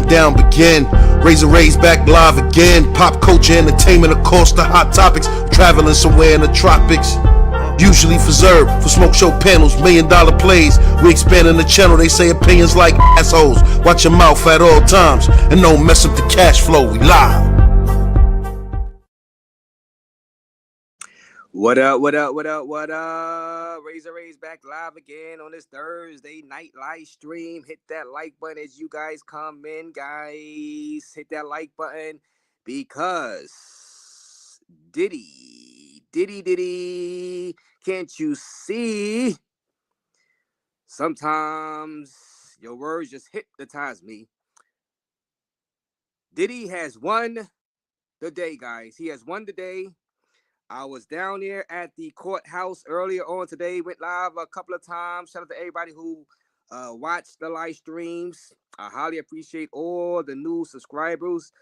countdown begin. Raze back live again. Pop culture, entertainment, of course, the hot topics. Traveling somewhere in the tropics. Usually reserved for smoke show panels, $1 million plays. We expanding the channel, they say opinions like assholes. Watch your mouth at all times and don't mess up the cash flow. We live. What up? Raze back live again on this Thursday night live stream. Hit that like button as you guys come in, guys. Hit that like button because Diddy, can't you see? Sometimes your words just hypnotize me. Diddy has won the day, guys. He has won the day. I was down there at the courthouse earlier on today. Went live a couple of times. Shout out to everybody who watched the live streams. I highly appreciate all the new subscribers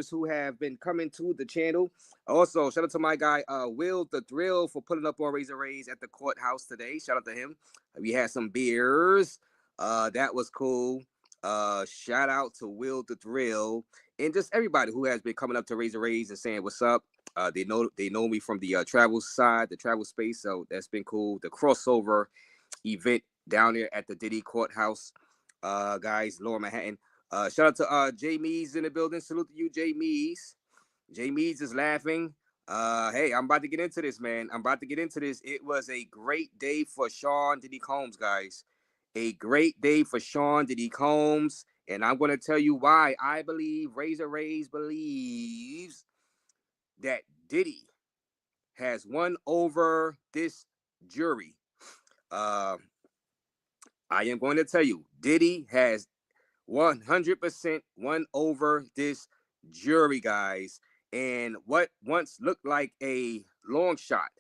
who have been coming to the channel. Also, shout out to my guy Will the Thrill for putting up on Raze at the courthouse today. Shout out to him. We had some beers. That was cool. Shout out to Will the Thrill and just everybody who has been coming up to Raze and saying what's up. They know me from the travel side, the travel space, so that's been cool. The crossover event down there at the Diddy courthouse, guys, Lower Manhattan. Shout out to Jay Mees in the building. Salute to you, Jay Mees. Jay Mees is laughing. Hey, I'm about to get into this, man. It was a great day for Sean Diddy Combs, guys. A great day for Sean Diddy Combs, and I'm going to tell you why. I believe Raze believes that Diddy has won over this jury. I am going to tell you, Diddy has 100% won over this jury, guys. And what once looked like a long shot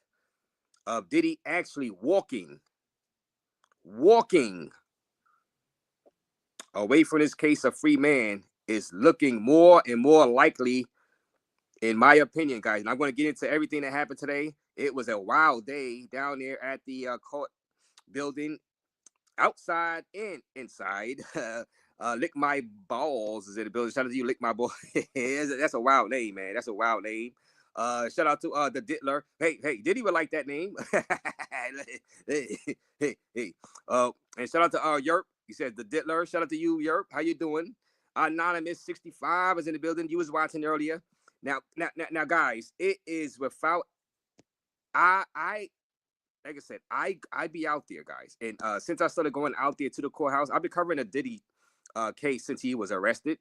of Diddy actually walking away from this case of free man is looking more and more likely, in my opinion, guys. And I'm going to get into everything that happened today. It was a wild day down there at the court building, outside and inside. Lick My Balls is in the building. Shout out to you, Lick My Balls. That's a wild name, man. That's a wild name. Shout out to the Diddler. Hey, Diddy would like that name. hey. And shout out to Yerp. He said the Diddler. Shout out to you, Yerp. How you doing? Anonymous 65 is in the building. You was watching earlier. Now, guys, it is without. Like I said, I be out there, guys, and since I started going out there to the courthouse, I've been covering a Diddy case since he was arrested.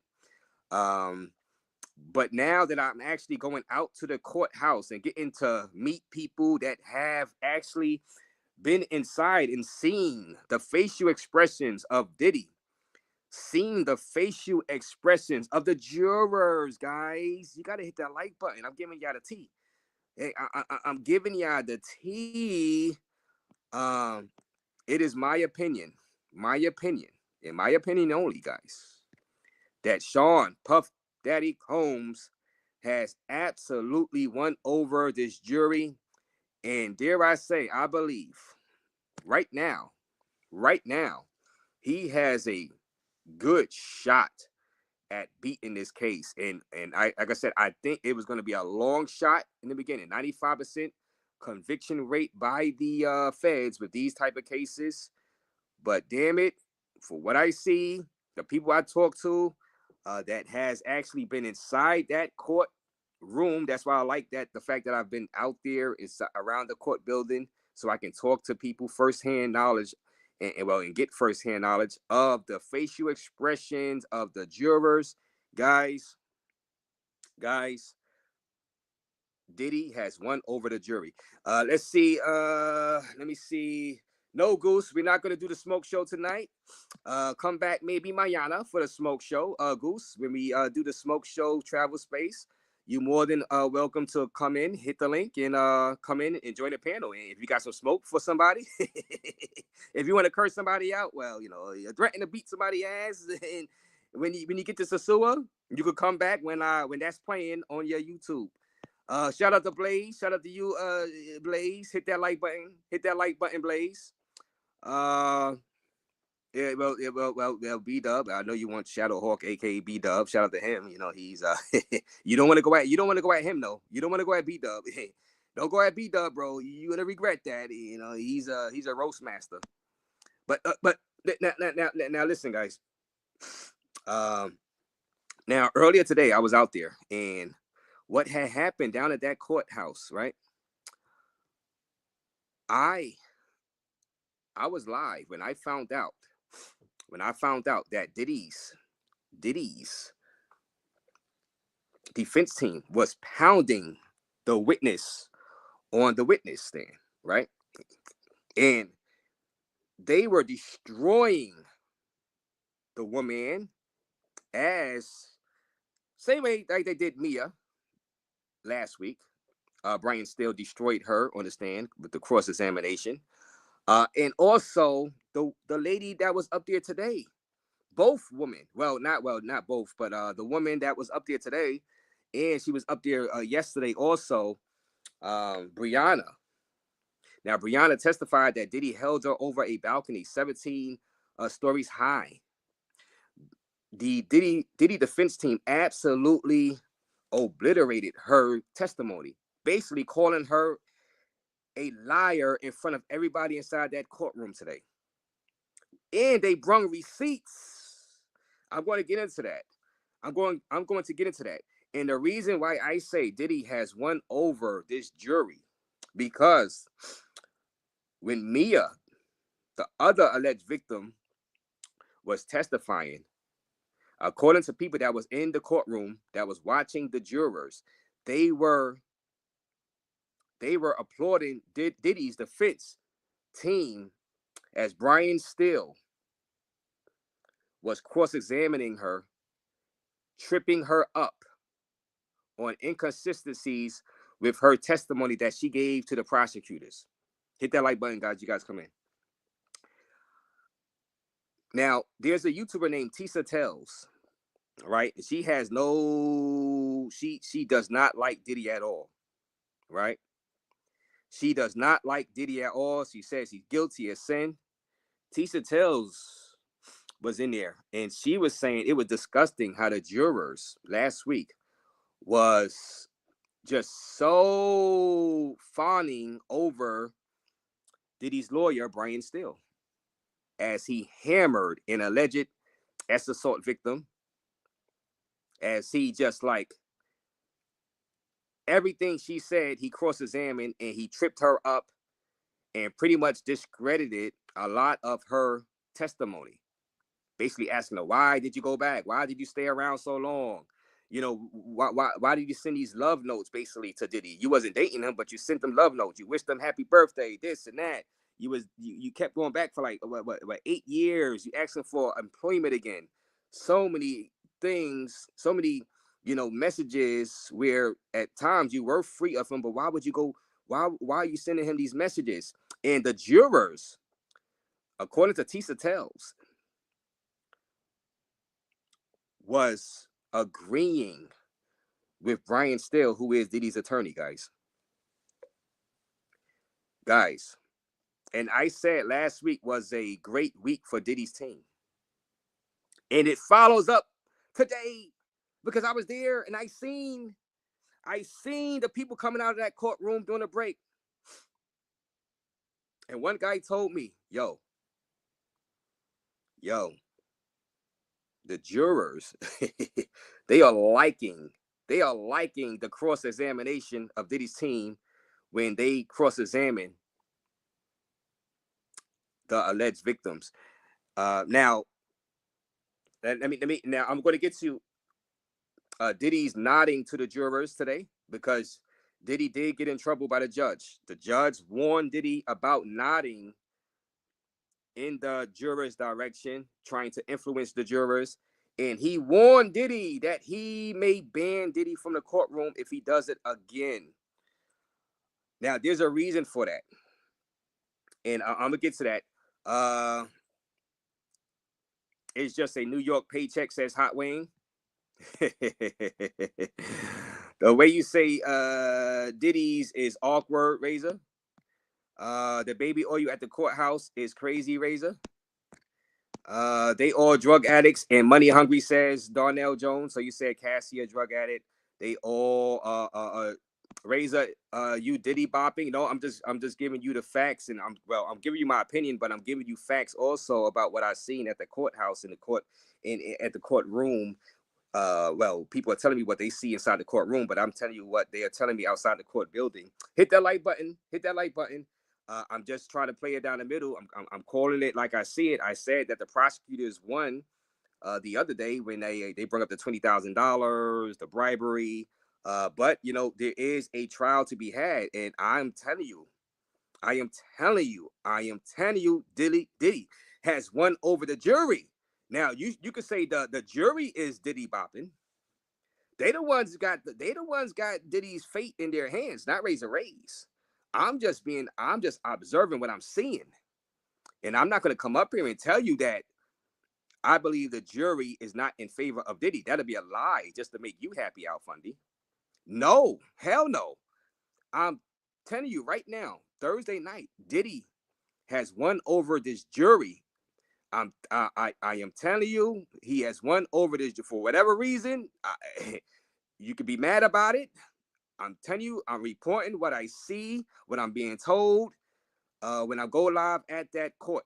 But now that I'm actually going out to the courthouse and getting to meet people that have actually been inside and seen the facial expressions of Diddy, seen the facial expressions of the jurors, guys, you got to hit that like button. I'm giving y'all the tea. Hey, I'm giving y'all the tea. It is my opinion, in my opinion only, guys, that Sean Puff Daddy Combs has absolutely won over this jury. And dare I say, I believe right now, he has a good shot at beating this case. And like I said, I think it was going to be a long shot in the beginning. 95% conviction rate by the feds with these type of cases. But damn it, for what I see, the people I talk to that has actually been inside that court room. That's why I like that. The fact that I've been out there is around the court building, so I can talk to people firsthand knowledge and get firsthand knowledge of the facial expressions of the jurors. Guys, Diddy has won over the jury. Let's see. Let me see. No, Goose, we're not going to do the smoke show tonight. Come back maybe mañana for the smoke show. Goose, when we do the smoke show travel space, you more than welcome to come in, hit the link, and come in and join the panel. And if you got some smoke for somebody, if you want to curse somebody out, well, you know, threaten to beat somebody's ass, and when you get to Sasua, you could come back when that's playing on your YouTube. Shout out to Blaze. Shout out to you, Blaze. Hit that like button. Blaze. Well, B Dub. I know you want Shadow Hawk, aka B Dub. Shout out to him. You know, he's you don't want to go at him though. You don't want to go at B Dub. Don't go at B Dub, bro. You're gonna regret that. You know, he's a roast master. But now listen, guys. Now earlier today I was out there, and what had happened down at that courthouse, right? I was live when I found out that Diddy's defense team was pounding the witness on the witness stand, right? And they were destroying the woman as same way like they did Mia last week. Brian Steele destroyed her on the stand with the cross-examination. And also the lady that was up there today, both women, not both, but the woman that was up there today, and she was up there yesterday also, Brianna. Now, Brianna testified that Diddy held her over a balcony 17 stories high. The Diddy defense team absolutely obliterated her testimony, basically calling her a liar in front of everybody inside that courtroom today. And they brung receipts. I'm going to get into that. I'm going to get into that. And the reason why I say Diddy has won over this jury, because when Mia, the other alleged victim, was testifying, according to people that was in the courtroom that was watching the jurors, they were applauding Diddy's defense team as Brian Steele was cross-examining her, tripping her up on inconsistencies with her testimony that she gave to the prosecutors. Hit that like button, guys. You guys come in. Now, there's a YouTuber named Tisa Tells, right? She has she does not like Diddy at all, right? She does not like Diddy at all. She says he's guilty of sin. Tisa Tells was in there, and she was saying it was disgusting how the jurors last week was just so fawning over Diddy's lawyer, Brian Steele, as he hammered an alleged assault victim, as he just like everything she said, he cross-examined and he tripped her up and pretty much discredited a lot of her testimony. Basically asking her, why did you go back? Why did you stay around so long? You know, why did you send these love notes basically to Diddy? You wasn't dating him, but you sent them love notes. You wished them happy birthday, this and that. You kept going back for like what 8 years. You asked him for employment again. So many things, so many, messages where at times you were free of him, but why would you go? Why are you sending him these messages? And the jurors, according to Tisa Tells, was agreeing with Brian Steele, who is Diddy's attorney, guys. And I said last week was a great week for Diddy's team. And it follows up today because I was there and I seen the people coming out of that courtroom during a break. And one guy told me, yo, the jurors, they are liking the cross-examination of Diddy's team when they cross-examine the alleged victims. Now, let me. Now, I'm going to get to Diddy's nodding to the jurors today because Diddy did get in trouble by the judge. The judge warned Diddy about nodding in the jurors' direction, trying to influence the jurors. And he warned Diddy that he may ban Diddy from the courtroom if he does it again. Now, there's a reason for that. And I'm going to get to that. It's just a New York paycheck, says Hot Wayne. The way you say Diddy's is awkward, Razor. The baby oil at the courthouse is crazy, Razor. They all drug addicts and money hungry, says Darnell Jones. So you said Cassie a drug addict. They all Razor, you Diddy bopping. No, I'm just giving you the facts, and I'm giving you my opinion, but I'm giving you facts also about what I seen at the courthouse, in the court, at the courtroom. Well, people are telling me what they see inside the courtroom, but I'm telling you what they are telling me outside the court building. Hit that like button. Hit that like button. I'm just trying to play it down the middle. I'm calling it like I see it. I said that the prosecutors won the other day when they brought up the $20,000, the bribery. But you know, there is a trial to be had, and I am telling you, Diddy has won over the jury. Now you could say the jury is Diddy bopping. They the ones got Diddy's fate in their hands, not Raze. I'm just observing what I'm seeing. And I'm not going to come up here and tell you that I believe the jury is not in favor of Diddy. That'll be a lie just to make you happy, Al Fundy. No, hell no. I'm telling you right now, Thursday night, Diddy has won over this jury. I am telling you, he has won over this for whatever reason. You could be mad about it. I'm telling you, I'm reporting what I see, what I'm being told when I go live at that court.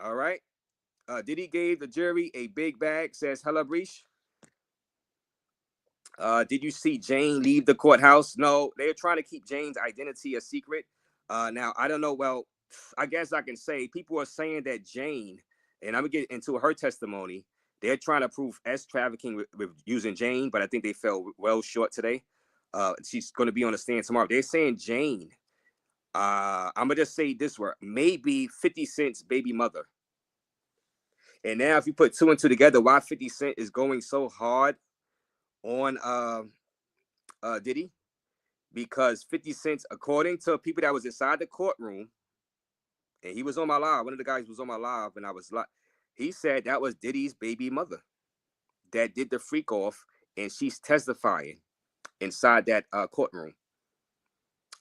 All right. Diddy gave the jury a big bag, says Hella Breach. Did you see Jane leave the courthouse? No, they're trying to keep Jane's identity a secret. Now, I don't know. Well, I guess I can say people are saying that Jane, and I'm going to get into her testimony, they're trying to prove trafficking with using Jane, but I think they fell well short today. She's going to be on the stand tomorrow. They're saying Jane, I'm going to just say this word, maybe 50 Cent's baby mother. And now if you put two and two together, why 50 Cent is going so hard on Diddy? Because 50 Cent, according to people that was inside the courtroom, and he was on my live, one of the guys was on my live, and I was like, he said that was Diddy's baby mother that did the freak off, and she's testifying inside that courtroom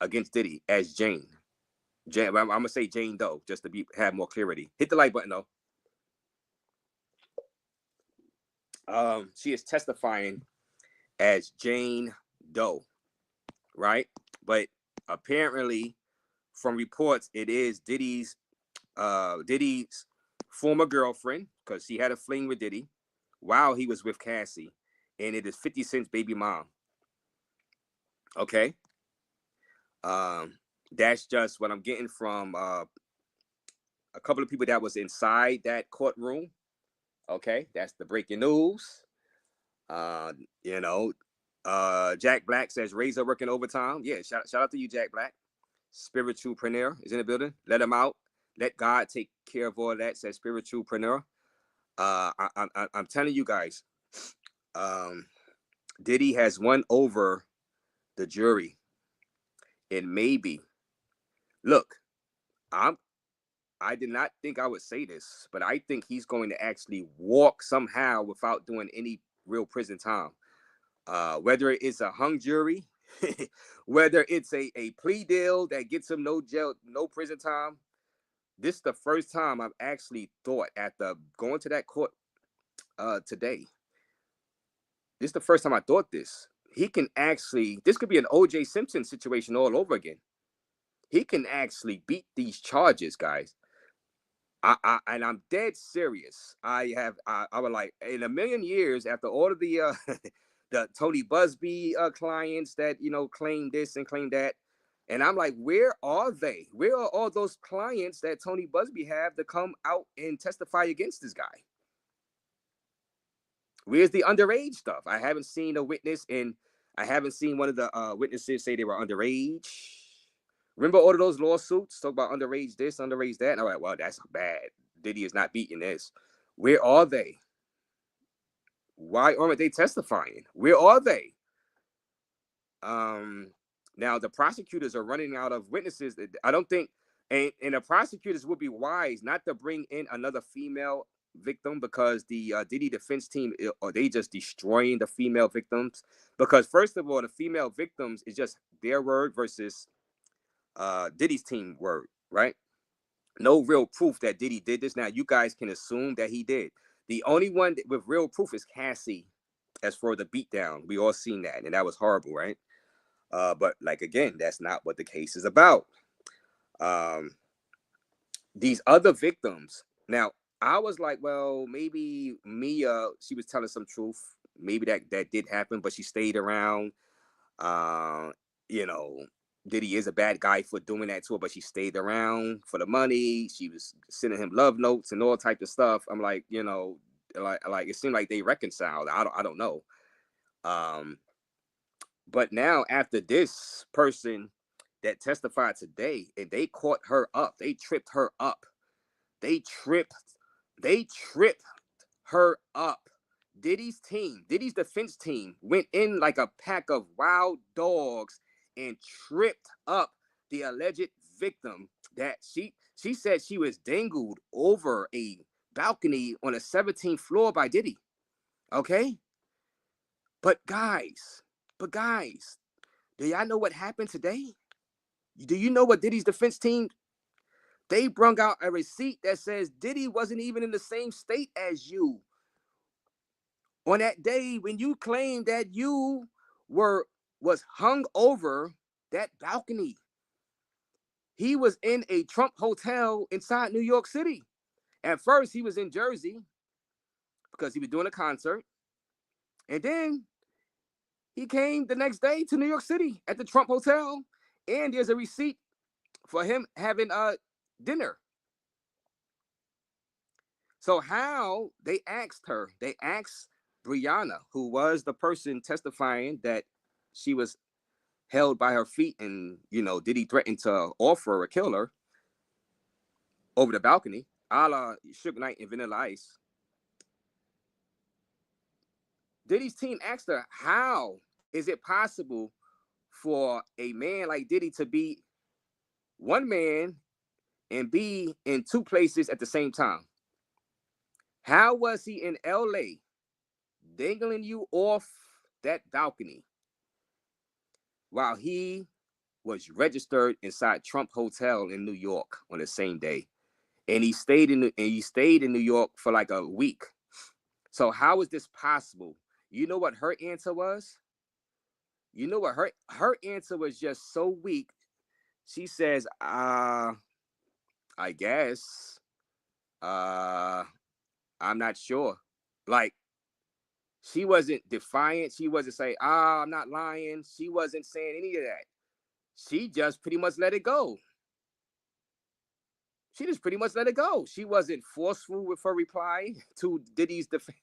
against Diddy as Jane. I'm gonna say Jane Doe just to have more clarity. Hit the like button though. She is testifying as Jane Doe, right? But apparently, from reports, it is Diddy's former girlfriend, because she had a fling with Diddy while he was with Cassie, and it is 50 Cent's baby mom. Okay. That's just what I'm getting from a couple of people that was inside that courtroom. Okay, that's the breaking news. You know, Jack Black says Razor working overtime. Yeah, shout out to you, Jack Black. Spiritualpreneur is in the building. Let him out. Let God take care of all that, says Spiritualpreneur. I'm telling you guys, Diddy has won over the jury. And maybe, look, I did not think I would say this, but I think he's going to actually walk somehow without doing any real prison time. Whether it's a hung jury, whether it's a plea deal that gets him no jail, no prison time. This is the first time I've actually thought after going to that court today. This is the first time I thought this. He can actually, this could be an O.J. Simpson situation all over again. He can actually beat these charges, guys. And I'm dead serious. I would like, in a million years, after all of the the Tony Busby clients that, you know, claim this and claim that, and I'm like, where are they? Where are all those clients that Tony Busby have to come out and testify against this guy? Where's the underage stuff? I haven't seen a witness, and I haven't seen one of the witnesses say they were underage. Remember all of those lawsuits talk about underage this, underage that? And I'm like, well, that's bad. Diddy is not beating this. Where are they? Why aren't they testifying? Where are they? Now the prosecutors are running out of witnesses. I don't think, and the prosecutors would be wise not to bring in another female victim, because the Diddy defense team, are they just destroying the female victims? Because first of all, the female victims is just their word versus Diddy's team word, right? no real proof that Diddy did this. Now, you guys can assume that he did. The only one with real proof is Cassie, as for the beatdown. We all seen that, and that was horrible, right? But like again, that's not what the case is about. Um, these other victims. Now, I was like, well, maybe Mia, she was telling some truth. Maybe that did happen, but she stayed around. Uh, you know, Diddy is a bad guy for doing that to her, but she stayed around for the money. She was sending him love notes and all type of stuff. I'm like, like it seemed like they reconciled. I don't know. But now after this person that testified today, and they caught her up, they tripped her up. They tripped her up. Diddy's defense team went in like a pack of wild dogs and tripped up the alleged victim that she said she was dangled over a balcony on a 17th floor by Diddy. Okay? But guys, do y'all know what happened today? Do you know what Diddy's defense team? They brung out a receipt that says Diddy wasn't even in the same state as you on that day when you claimed that you was hung over that balcony. He was in a Trump hotel inside New York City. At first, he was in Jersey because he was doing a concert. And then he came the next day to New York City at the Trump hotel. And there's a receipt for him having dinner. So how they asked Brianna, who was the person testifying that she was held by her feet and, Diddy threatened to offer or kill her over the balcony, a la Suge Knight and Vanilla Ice. Diddy's team asked her, how is it possible for a man like Diddy to be one man and be in two places at the same time? How was he in LA dangling you off that balcony while he was registered inside Trump Hotel in New York on the same day? And he stayed in New York for like a week. So how is this possible? You know what her answer was? You know what her answer was? Just so weak. She says, I guess. I'm not sure. Like, she wasn't defiant. She wasn't saying, I'm not lying. She wasn't saying any of that. She just pretty much let it go. She just pretty much let it go. She wasn't forceful with her reply to Diddy's defense.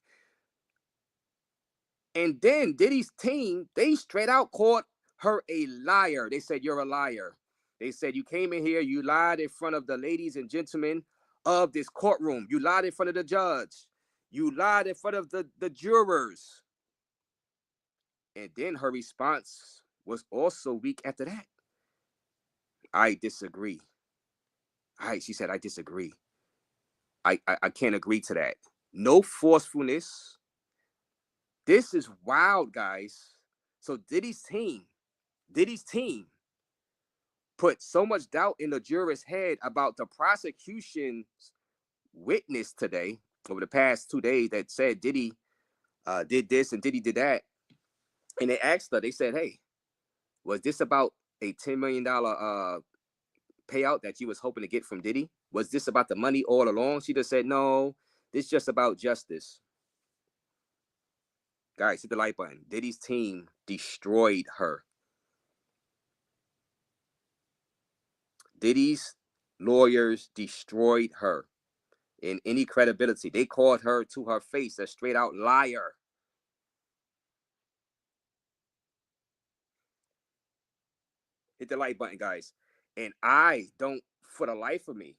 And then Diddy's team, they straight out called her a liar. They said, you're a liar. They said, you came in here, you lied in front of the ladies and gentlemen of this courtroom. You lied in front of the judge. You lied in front of the jurors. And then her response was also weak after that. I disagree. She said, I disagree. I can't agree to that. No forcefulness. This is wild, guys. So Diddy's team put so much doubt in the juror's head about the prosecution's witness today over the past 2 days that said Diddy did this and Diddy did that. And they asked her, they said, hey, was this about a $10 million payout that you was hoping to get from Diddy? Was this about the money all along? She just said, no, this is just about justice. Guys, hit the like button. Diddy's team destroyed her. Diddy's lawyers destroyed her in any credibility. They called her to her face a straight out liar. Hit the like button, guys. And I don't, for the life of me,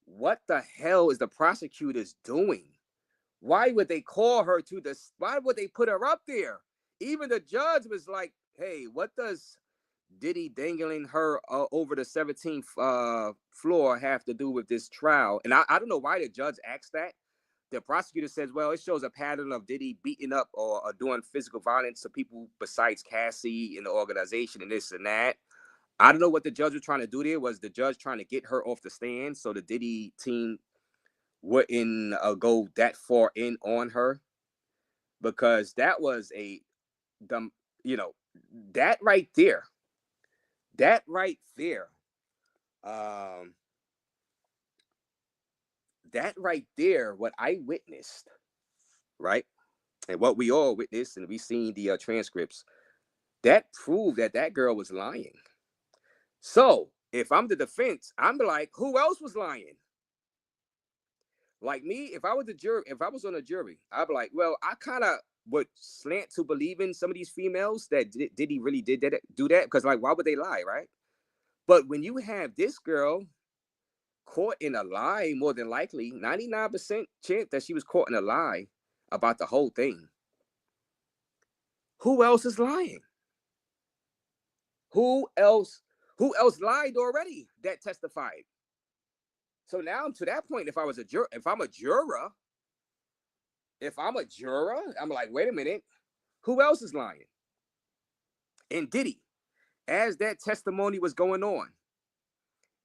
what the hell is the prosecutors doing? Why would they call her to this? Why would they put her up there? Even the judge was like, hey, what does Diddy dangling her over the 17th floor have to do with this trial? And I don't know why the judge asked that. The prosecutor says, well, it shows a pattern of Diddy beating up or doing physical violence to people besides Cassie in the organization and this and that. I don't know what the judge was trying to do there. Was the judge trying to get her off the stand so the Diddy team wouldn't go that far in on her? Because that was a dumb, you know, that right there, that right there, um, that right there, what I witnessed, right, and what we all witnessed, and we seen the transcripts, that proved that that girl was lying. So if I'm the defense, I'm like, who else was lying? Like me, if I was the jury, if I was on a jury, I'd be like, well, I kind of would slant to believing some of these females that did he really did that, do that? Because like, why would they lie, right? But when you have this girl caught in a lie, more than likely, 99% chance that she was caught in a lie about the whole thing. Who else is lying? Who else? Who else lied already that testified? So now to that point, if I was a juror, if I'm a juror, I'm like, wait a minute, who else is lying? And Diddy, as that testimony was going on,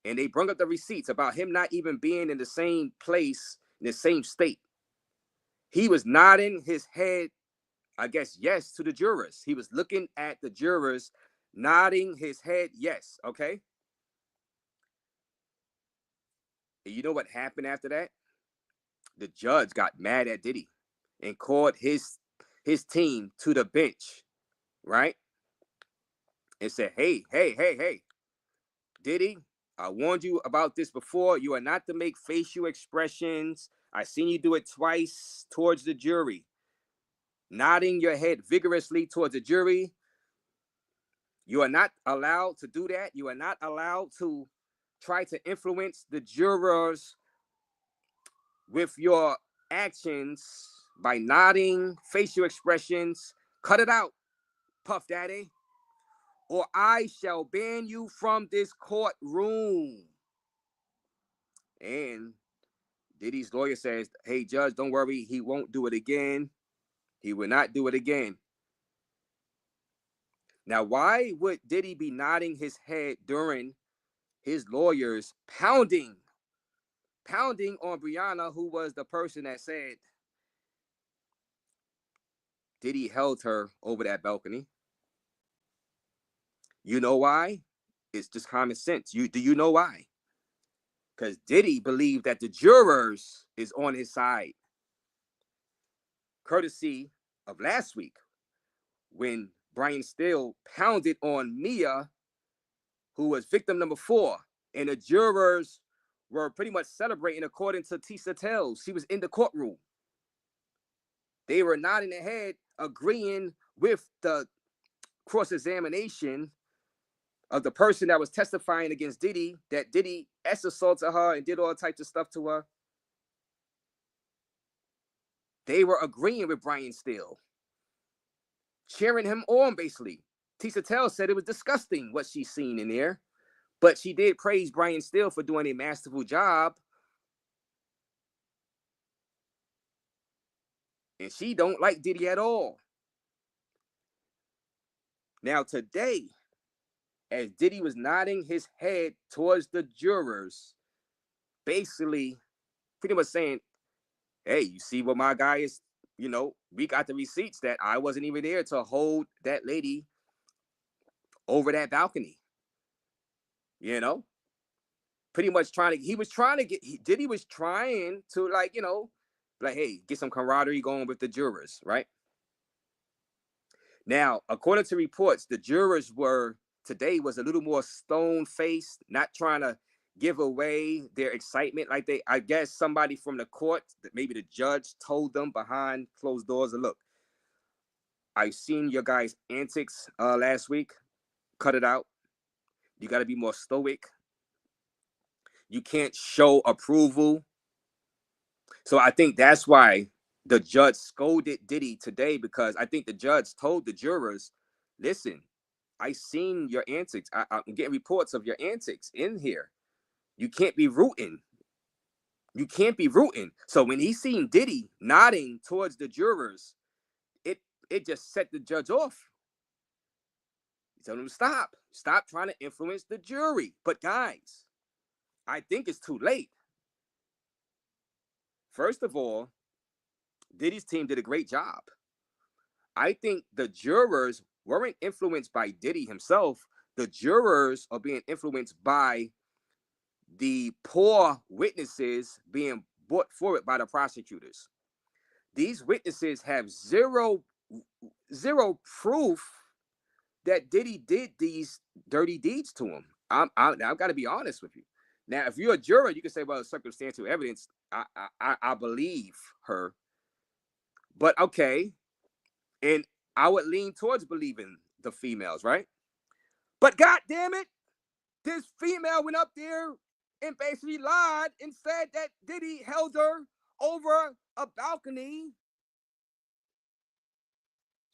and they brought up the receipts about him not even being in the same place, in the same state, he was nodding his head, I guess, yes, to the jurors. He was looking at the jurors, nodding his head, yes, okay? And you know what happened after that? The judge got mad at Diddy and called his team to the bench, right? And said, hey, Diddy, I warned you about this before. You are not to make facial expressions. I seen you do it twice towards the jury. Nodding your head vigorously towards the jury. You are not allowed to do that. You are not allowed to try to influence the jurors with your actions by nodding, facial expressions. Cut it out, Puff Daddy, or I shall ban you from this courtroom. And Diddy's lawyer says, hey, judge, don't worry. He won't do it again. He will not do it again. Now, why would Diddy be nodding his head during his lawyers pounding on Brianna, who was the person that said Diddy held her over that balcony? You know why? It's just common sense. Do you know why? Because Diddy believed that the jurors is on his side. Courtesy of last week, when Brian Steele pounded on Mia, who was victim number 4, and the jurors were pretty much celebrating according to Tisa Tells. She was in the courtroom. They were nodding their head, agreeing with the cross-examination of the person that was testifying against Diddy, that Diddy assaulted her and did all types of stuff to her. They were agreeing with Brian Steele, cheering him on, basically. Tisa Tells said it was disgusting what she's seen in there, but she did praise Brian Steele for doing a masterful job. And she don't like Diddy at all. Now today, as Diddy was nodding his head towards the jurors, basically pretty much saying, hey, you see what my guy is, we got the receipts that I wasn't even there to hold that lady over that balcony. Pretty much Diddy was trying to like, hey, get some camaraderie going with the jurors, right? Now, according to reports, the jurors today was a little more stone-faced, not trying to give away their excitement. Like I guess somebody from the court, maybe the judge, told them behind closed doors, look, I've seen your guys' antics last week. Cut it out. You got to be more stoic. You can't show approval. So I think that's why the judge scolded Diddy today, because I think the judge told the jurors, listen, I seen your antics. I'm getting reports of your antics in here. You can't be rooting. You can't be rooting. So when he seen Diddy nodding towards the jurors, it just set the judge off. He told them to stop trying to influence the jury. But guys, I think it's too late. First of all, Diddy's team did a great job. I think the jurors weren't influenced by Diddy himself. The jurors are being influenced by the poor witnesses being brought forward by the prosecutors. These witnesses have zero proof that Diddy did these dirty deeds to him. I've got to be honest with you. Now, if you're a juror, you can say, well, circumstantial evidence, I believe her. But okay, and I would lean towards believing the females, right? But God damn it, this female went up there and basically lied and said that Diddy held her over a balcony.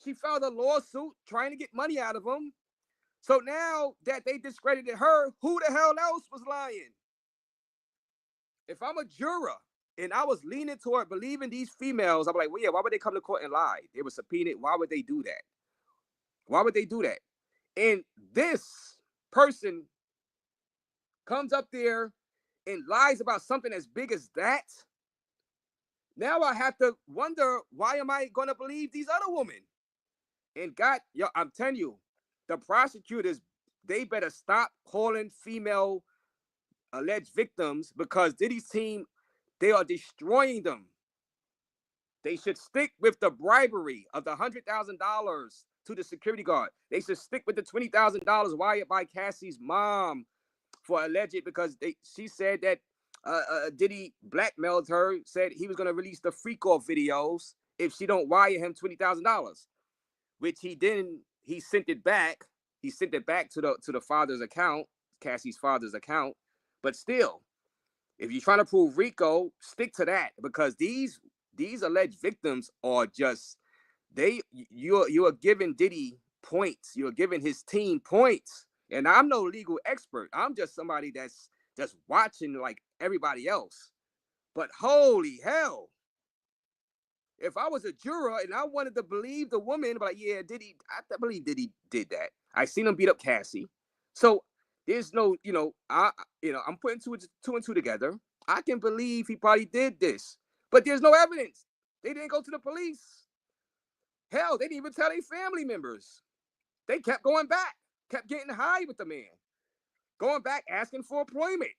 She filed a lawsuit trying to get money out of him. So now that they discredited her, who the hell else was lying? If I'm a juror and I was leaning toward believing these females, I'm like, well, yeah, why would they come to court and lie? They were subpoenaed. Why would they do that? Why would they do that? And this person comes up there and lies about something as big as that. Now I have to wonder, why am I going to believe these other women? And God, yo, I'm telling you, the prosecutors, they better stop calling female alleged victims, because Diddy's team, they are destroying them. They should stick with the bribery of the $100,000 to the security guard. They should stick with the $20,000 wired by Cassie's mom for alleged, because she said that Diddy blackmailed her, said he was going to release the freak off videos if she don't wire him $20,000, which he didn't. He sent it back. He sent it back to the father's account, Cassie's father's account. But still, if you're trying to prove RICO, stick to that, because these alleged victims are just, you are giving Diddy points. You're giving his team points. And I'm no legal expert. I'm just somebody that's just watching like everybody else. But holy hell, if I was a juror and I wanted to believe the woman, but like, yeah, I believe Diddy did that. I seen him beat up Cassie. So there's no, I'm putting two and two together. I can believe he probably did this, but there's no evidence. They didn't go to the police. Hell, they didn't even tell their family members. They kept going back, kept getting high with the man, going back, asking for employment.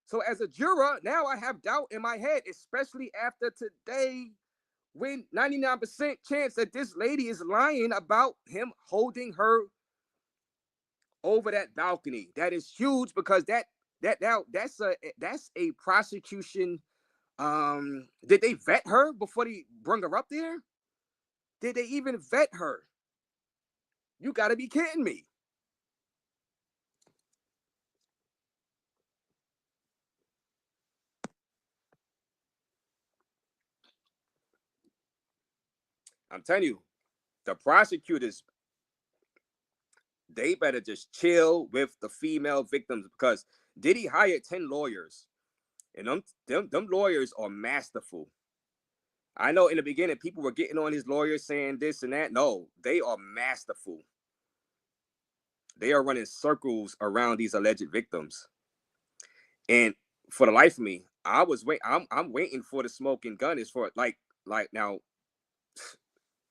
So as a juror, now I have doubt in my head, especially after today, when 99% chance that this lady is lying about him holding her over that balcony. That is huge, because that's a prosecution. Did they vet her before they bring her up there? Did they even vet her? You got to be kidding me. I'm telling you, the prosecutors, they better just chill with the female victims, because Diddy hired 10 lawyers, and them lawyers are masterful. I know in the beginning people were getting on his lawyers saying this and that. No, they are masterful. They are running circles around these alleged victims. And for the life of me, I'm waiting for the smoking gun. Is for like now.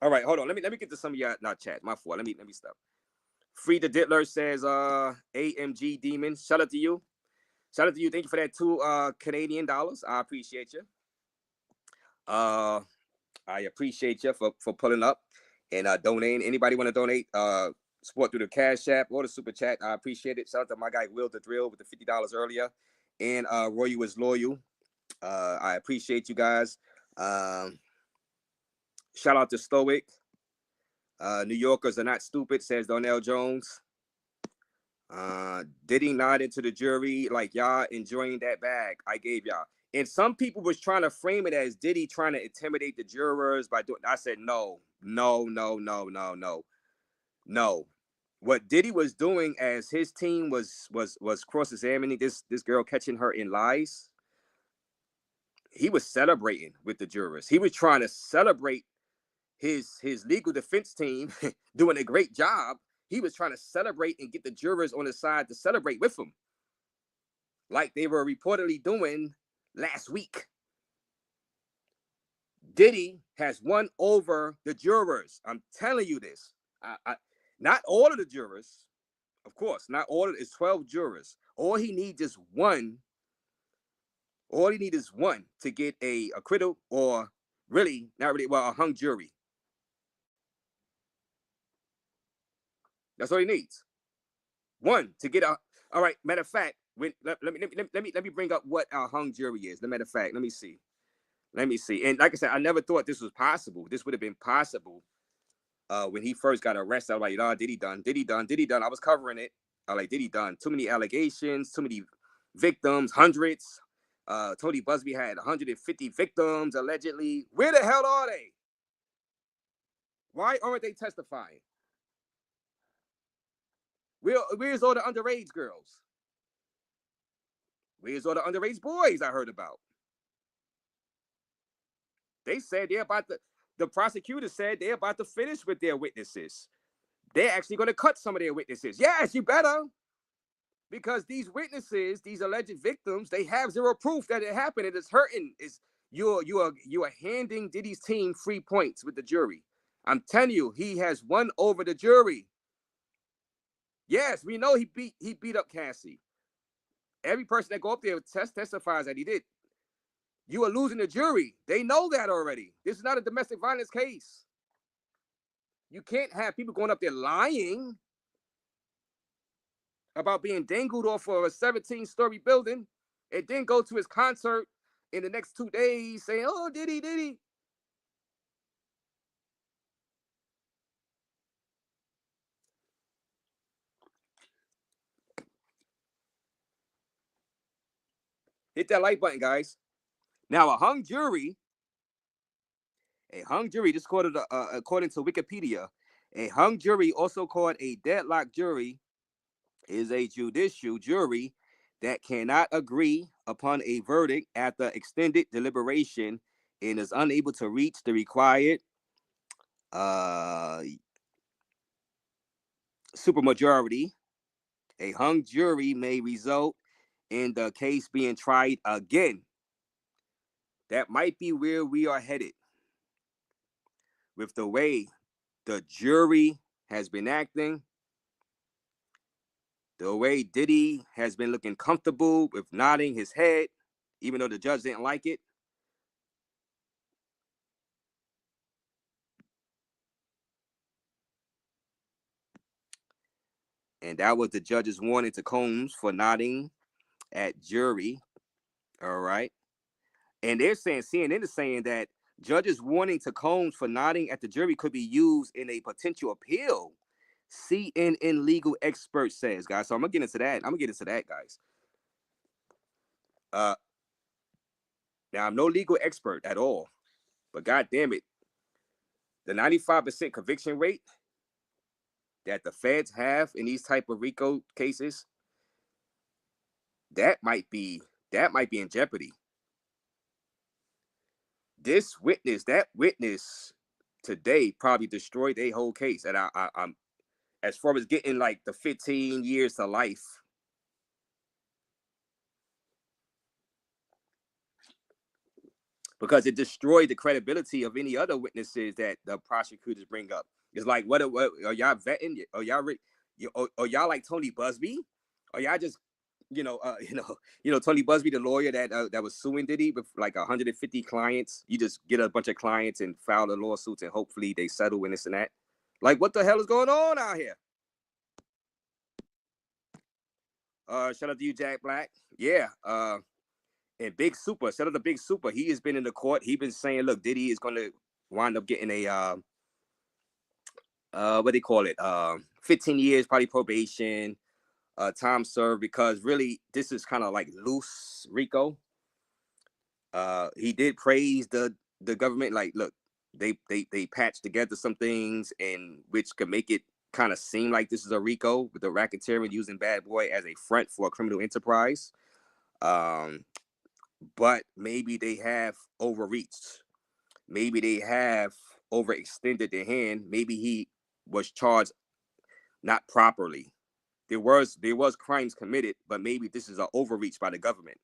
All right, hold on. Let me get to some of y'all not chat. My fault. Let me stop. Free the Diddler says AMG Demon. Shout out to you. Shout out to you. Thank you for that $2 Canadian dollars. I appreciate you. I appreciate you for pulling up and donating. Anybody want to donate, support through the Cash App or the Super Chat, I appreciate it. Shout out to my guy Will the Thrill with the $50 earlier. And Roy was loyal. I appreciate you guys. Shout out to Stoic. New Yorkers are not stupid, says Donnell Jones. Diddy nodded to the jury like y'all enjoying that bag I gave y'all. And some people was trying to frame it as Diddy trying to intimidate the jurors by doing. I said no. What Diddy was doing as his team was cross-examining this girl, catching her in lies. He was celebrating with the jurors. He was trying to celebrate his legal defense team doing a great job. he was trying to celebrate and get the jurors on his side to celebrate with him, like they were reportedly doing last week. Diddy has won over the jurors. I'm telling you this. Not all of the jurors, of course, not all of it. It's 12 jurors. All he needs is one. All he needs is one to get a acquittal, or really, not really, well, a hung jury. That's all he needs. One to get a. All right. Matter of fact, let me bring up what a hung jury is. Matter of fact, let me see. And like I said, I never thought this was possible. This would have been possible when he first got arrested. I was like, oh, Diddy done. I was covering it. I was like, Diddy done. Too many allegations, too many victims, hundreds. Tony Busby had 150 victims, allegedly. Where the hell are they? Why aren't they testifying? Where's all the underage girls? Where's all the underage boys I heard about? They said they're about to, the prosecutor said they're about to finish with their witnesses. They're actually going to cut some of their witnesses. Yes, you better. Because these witnesses, these alleged victims, they have zero proof that it happened. It is hurting. You are handing Diddy's team free points with the jury. I'm telling you, he has won over the jury. Yes, we know he beat up Cassie. Every person that go up there testifies that he did. You are losing the jury. They know that already. This is not a domestic violence case. You can't have people going up there lying about being dangled off of a 17-story building and then go to his concert in the next 2 days saying, oh, Diddy. Hit that like button, guys. Now, a hung jury, this quoted according to Wikipedia, a hung jury, also called a deadlock jury, is a judicial jury that cannot agree upon a verdict after extended deliberation and is unable to reach the required supermajority. A hung jury may result in the case being tried again. That might be where we are headed with the way the jury has been acting, the way Diddy has been looking comfortable with nodding his head, even though the judge didn't like it. And that was the judge's warning to Combs for nodding at jury. All right. And they're saying, CNN is saying that judges' warning to Combs for nodding at the jury could be used in a potential appeal. CNN legal expert says, guys. So I'm gonna get into that. Guys. Now I'm no legal expert at all, but god damn it, the 95% conviction rate that the feds have in these type of RICO cases, that might be in jeopardy. That witness today probably destroyed their whole case. And I'm as far as getting like the 15 years to life. Because it destroyed the credibility of any other witnesses that the prosecutors bring up. It's like, what are y'all vetting? Are y'all like Tony Busby? Are y'all just, Tony Busby, the lawyer that was suing Diddy with like 150 clients? You just get a bunch of clients and file the lawsuits and hopefully they settle in this and that. Like, what the hell is going on out here? Shout out to you, Jack Black. Yeah. And Big Super, shout out to Big Super. He has been in the court. He's been saying, look, Diddy is going to wind up getting a, what they call it, 15 years, probably probation, time served, because really this is kind of like loose RICO. He did praise the government. Like, look, they patched together some things and which could make it kind of seem like this is a RICO with the racketeering using Bad Boy as a front for a criminal enterprise. But maybe they have overreached. Maybe they have overextended their hand. Maybe he was charged not properly. There was crimes committed, but maybe this is an overreach by the government.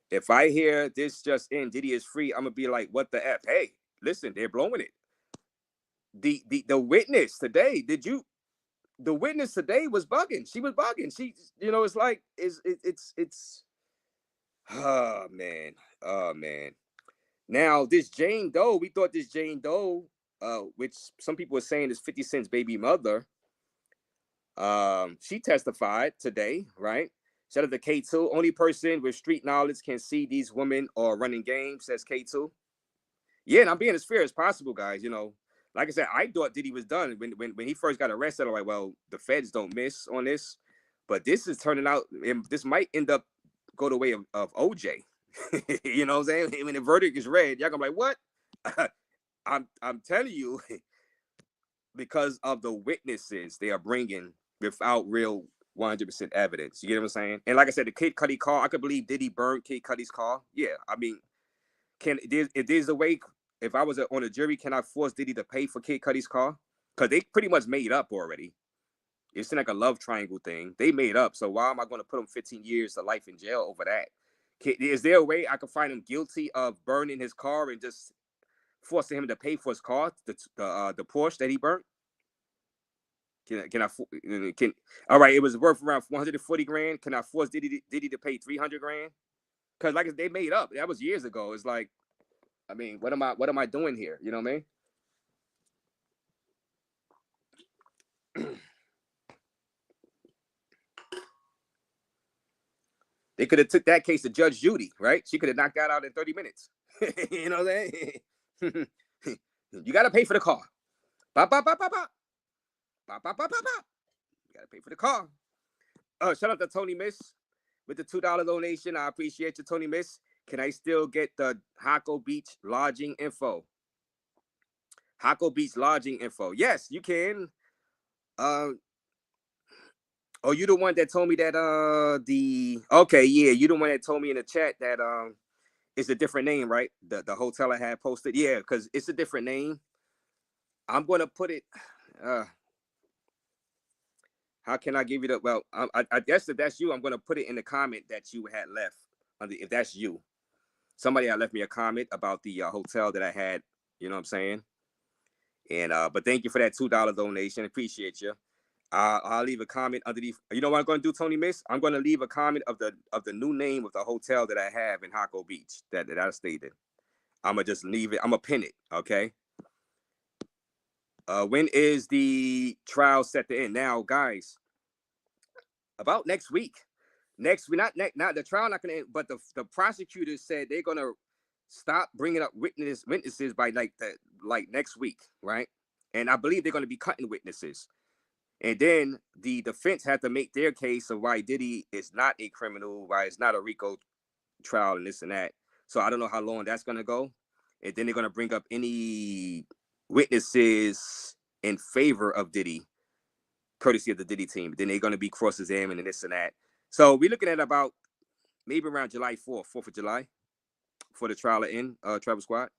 If I hear this just in, Diddy is free, I'm gonna be like, what the F? Hey, listen, they're blowing it. The witness today, the witness today was bugging. She was bugging. She, it's like, it's oh man. Oh man. Now this Jane Doe, we thought this Jane Doe, which some people are saying is 50 Cent's baby mother. She testified today, right? Shout out to K2. Only person with street knowledge can see these women are running games, says K2. Yeah, and I'm being as fair as possible, guys. Like I said, I thought Diddy was done when he first got arrested. I'm like, well, the feds don't miss on this, but this is turning out. This might end up go the way of OJ. You know what I'm saying? When the verdict is read, y'all gonna be like, what? I'm telling you, because of the witnesses they are bringing without real 100% evidence. You get what I'm saying? And like I said, the Kid Cudi car, I could believe Diddy burned Kid Cudi's car. Yeah, I mean, if there's a way, if I was on a jury, can I force Diddy to pay for Kid Cudi's car? Because they pretty much made up already. It's like a love triangle thing. They made up. So why am I going to put him 15 years to life in jail over that? Is there a way I can find him guilty of burning his car and just forcing him to pay for his car, the Porsche that he burnt? All right, it was worth around 140 grand. Can I force Diddy to pay 300 grand? Because like they made up. That was years ago. It's like, I mean, what am I doing here? You know what I mean? They could have took that case to Judge Judy, right? She could have knocked that out in 30 minutes. You know what I'm saying? You got to pay for the car. Bop, bop, bop, bop, bop. Bop, bop, bop, bop, bop. You got to pay for the car. Shout out to Tony Miss with the $2 donation. I appreciate you, Tony Miss. Can I still get the Hako Beach lodging info? Hako Beach lodging info. Yes, you can. Oh, you the one that told me that okay, yeah, you the one that told me in the chat that it's a different name, right? The hotel I had posted. Yeah, because it's a different name. I'm gonna put it how can I give you the well, I guess if that's you, I'm gonna put it in the comment that you had left. If that's you. Somebody had left me a comment about the hotel that I had, you know what I'm saying? And but thank you for that $2 donation. Appreciate you. I'll leave a comment underneath. You know what I'm going to do, Tony Miss? I'm going to leave a comment of the new name of the hotel that I have in Hako Beach that I stayed in. I'm going to just leave it. I'm going to pin it, okay? When is the trial set to end? Now, guys, about next week. Not the trial not going to end, but the prosecutors said they're going to stop bringing up witnesses by like next week, right? And I believe they're going to be cutting witnesses. And then the defense had to make their case of why Diddy is not a criminal, why it's not a RICO trial and this and that. So I don't know how long that's going to go. And then they're going to bring up any witnesses in favor of Diddy, courtesy of the Diddy team. Then they're going to be cross-examined and this and that. So we're looking at about maybe around July 4th of July for the trial to end, Travel Squad.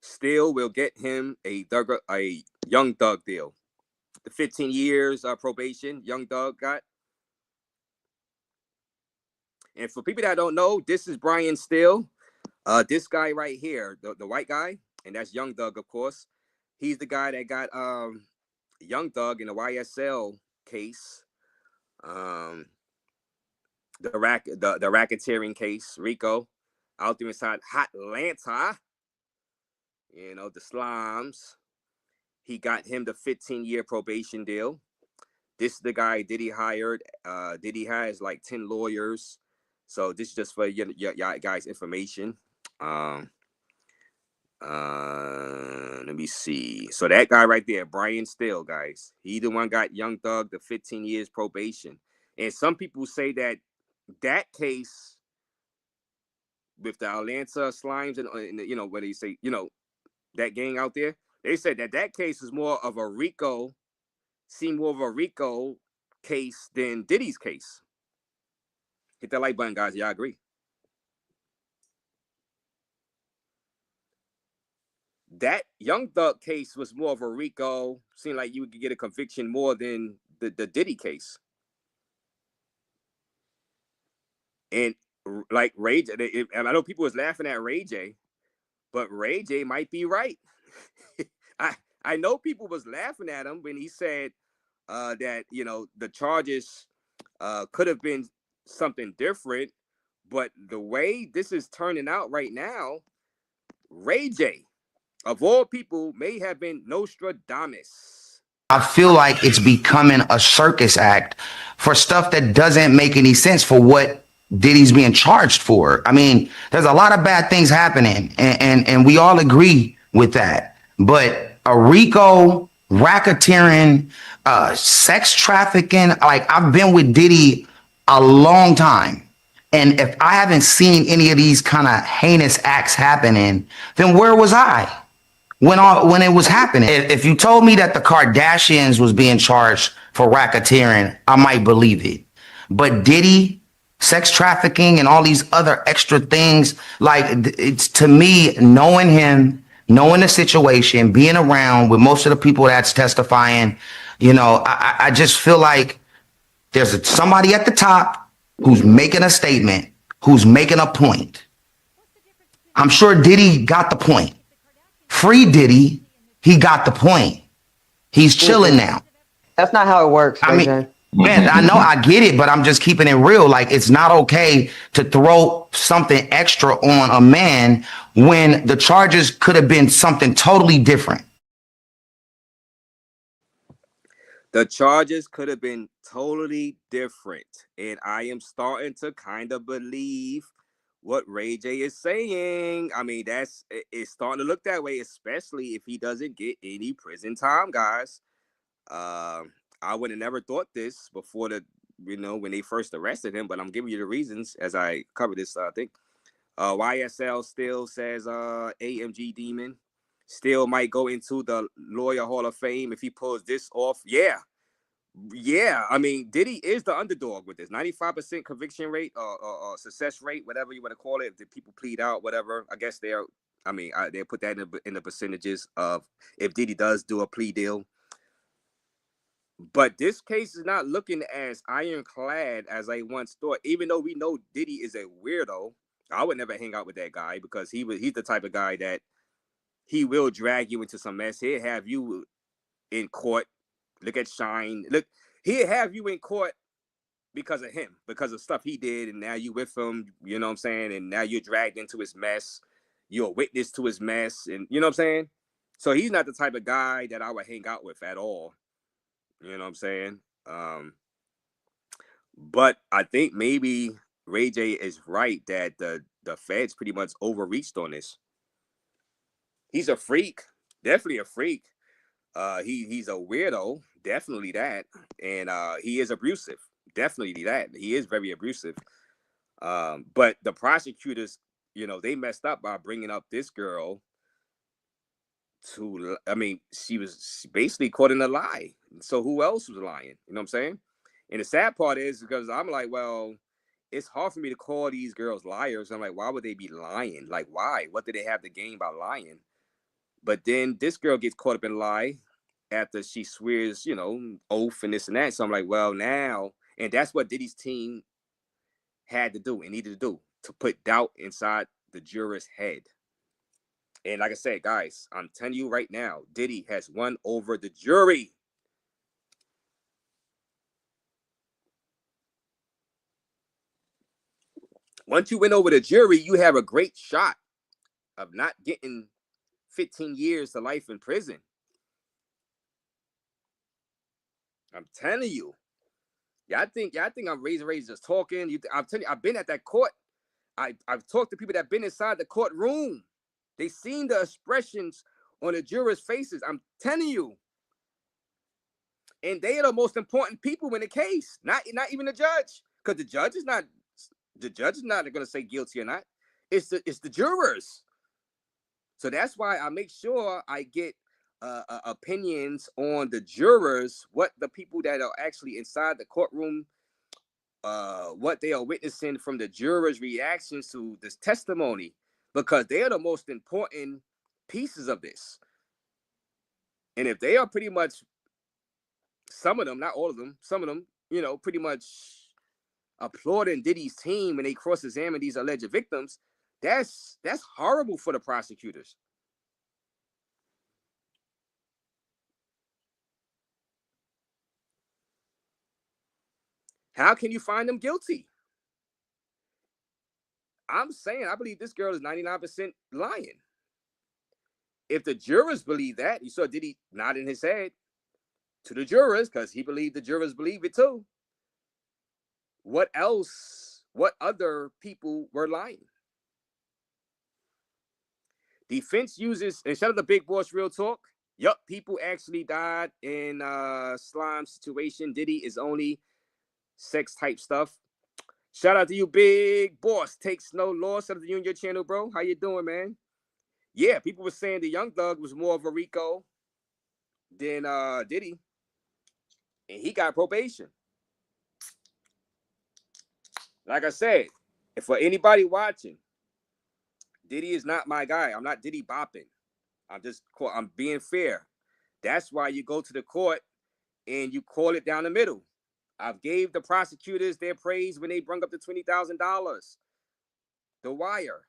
Still will get him a Young Thug deal. The 15 years probation Young Thug got. And for people that don't know, this is Brian Steele. This guy right here, the white guy, and that's Young Thug, of course. He's the guy that got Young Thug in the YSL case. The racketeering case, RICO. Out there inside Atlanta. You know, the slimes. He got him the 15-year probation deal. This is the guy Diddy hired. Diddy has like 10 lawyers. So this is just for your guys' information. Let me see. So that guy right there, Brian Steele, guys. He the one got Young Thug the 15 years probation. And some people say that case with the Atlanta slimes and you know, what do you say, you know, that gang out there, they said that case is more of a RICO seem more of a RICO case than Diddy's case. Hit that like button, guys. Y'all agree? That Young Thug case was more of a RICO. Seemed like you could get a conviction more than the Diddy case. And like Ray J, and I know people was laughing at Ray J, but Ray J might be right. I know people was laughing at him when he said that, you know, the charges could have been something different, but the way this is turning out right now, Ray J, of all people, may have been Nostradamus. I feel like it's becoming a circus act for stuff that doesn't make any sense for what Diddy's being charged for. I mean, there's a lot of bad things happening, and we all agree with that. But a RICO, racketeering, sex trafficking, like, I've been with Diddy a long time. And if I haven't seen any of these kind of heinous acts happening, then where was I when it was happening? If you told me that the Kardashians was being charged for racketeering, I might believe it. But Diddy, sex trafficking, and all these other extra things, like, it's, to me, knowing him, knowing the situation, being around with most of the people that's testifying, you know, I just feel like there's somebody at the top who's making a statement, who's making a point. I'm sure Diddy got the point. Free Diddy, he got the point. He's chilling now. That's not how it works. I mean, man, I know, I get it, but I'm just keeping it real. Like, it's not okay to throw something extra on a man when the charges could have been something totally different. The charges could have been totally different. And I am starting to kind of believe what Ray J is saying. I mean, it's starting to look that way, especially if he doesn't get any prison time, guys. I would have never thought this before when they first arrested him, but I'm giving you the reasons as I cover this thing. YSL still says AMG Demon still might go into the Lawyer Hall of Fame if he pulls this off. Yeah. I mean, Diddy is the underdog with this 95% conviction rate or success rate, whatever you want to call it. If the people plead out, whatever, I guess they'll put that in the percentages of if Diddy does do a plea deal. But this case is not looking as ironclad as I once thought. Even though we know Diddy is a weirdo, I would never hang out with that guy because he's the type of guy that he will drag you into some mess. He'll have you in court. Look at Shine. Look, he'll have you in court because of him, because of stuff he did, and now you with him, you know what I'm saying? And now you're dragged into his mess. You're a witness to his mess, and you know what I'm saying? So he's not the type of guy that I would hang out with at all. You know what I'm saying? But I think maybe Ray J is right that the feds pretty much overreached on this. He's a freak, definitely a freak. He's a weirdo, definitely that, and he is abusive, definitely that. He is very abusive. But the prosecutors, they messed up by bringing up this girl. She was basically caught in a lie. So who else was lying? You know what I'm saying? And the sad part is because I'm like, well, it's hard for me to call these girls liars. I'm like, why would they be lying? Like, why? What did they have to gain by lying? But then this girl gets caught up in a lie after she swears, oath and this and that. So I'm like, well, now, and that's what Diddy's team had to do and needed to do, to put doubt inside the juror's head. And like I said, guys, I'm telling you right now, Diddy has won over the jury. Once you win over the jury, you have a great shot of not getting 15 years to life in prison. I'm telling you. Y'all think I'm Raze just talking. I'm telling you, I've been at that court. I've talked to people that have been inside the courtroom. They seen the expressions on the jurors' faces. I'm telling you. And they are the most important people in the case. Not even the judge. Because the judge is not going to say guilty or not. It's the jurors. So that's why I make sure I get opinions on the jurors, what the people that are actually inside the courtroom, what they are witnessing from the jurors' reactions to this testimony, because they are the most important pieces of this. And if they are pretty much, some of them, not all of them, some of them, you know, pretty much applauding Diddy's team when they cross-examine these alleged victims, that's horrible for the prosecutors. How can you find them guilty? I'm saying I believe this girl is 99% lying. If the jurors believe that, you saw Diddy nodding his head to the jurors because he believed the jurors believe it too. What else? What other people were lying? Defense uses, and shout out to Big Boss Real Talk. Yup, people actually died in slime situation. Diddy is only sex type stuff. Shout out to you, Big Boss. Takes no loss. Shout out to you and your channel, bro. How you doing, man? Yeah, people were saying the Young Thug was more of a RICO than Diddy, and he got probation. Like I said, if for anybody watching, Diddy is not my guy. I'm not Diddy bopping. I'm being fair. That's why you go to the court and you call it down the middle. I've gave the prosecutors their praise when they brought up the $20,000, the wire,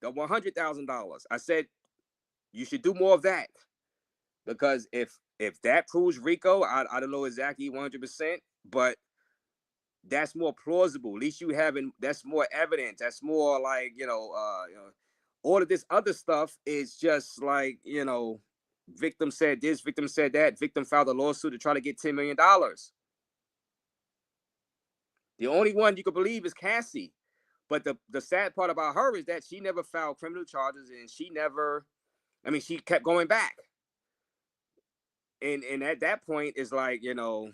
the $100,000. I said you should do more of that, because if that proves RICO, I don't know exactly 100%, but that's more plausible. At least you haven't. That's more evidence. That's more like all of this other stuff is just like, victim said this, victim said that, victim filed a lawsuit to try to get $10 million. The only one you could believe is Cassie. But the sad part about her is that she never filed criminal charges, and she kept going back. And at that point, it's like, all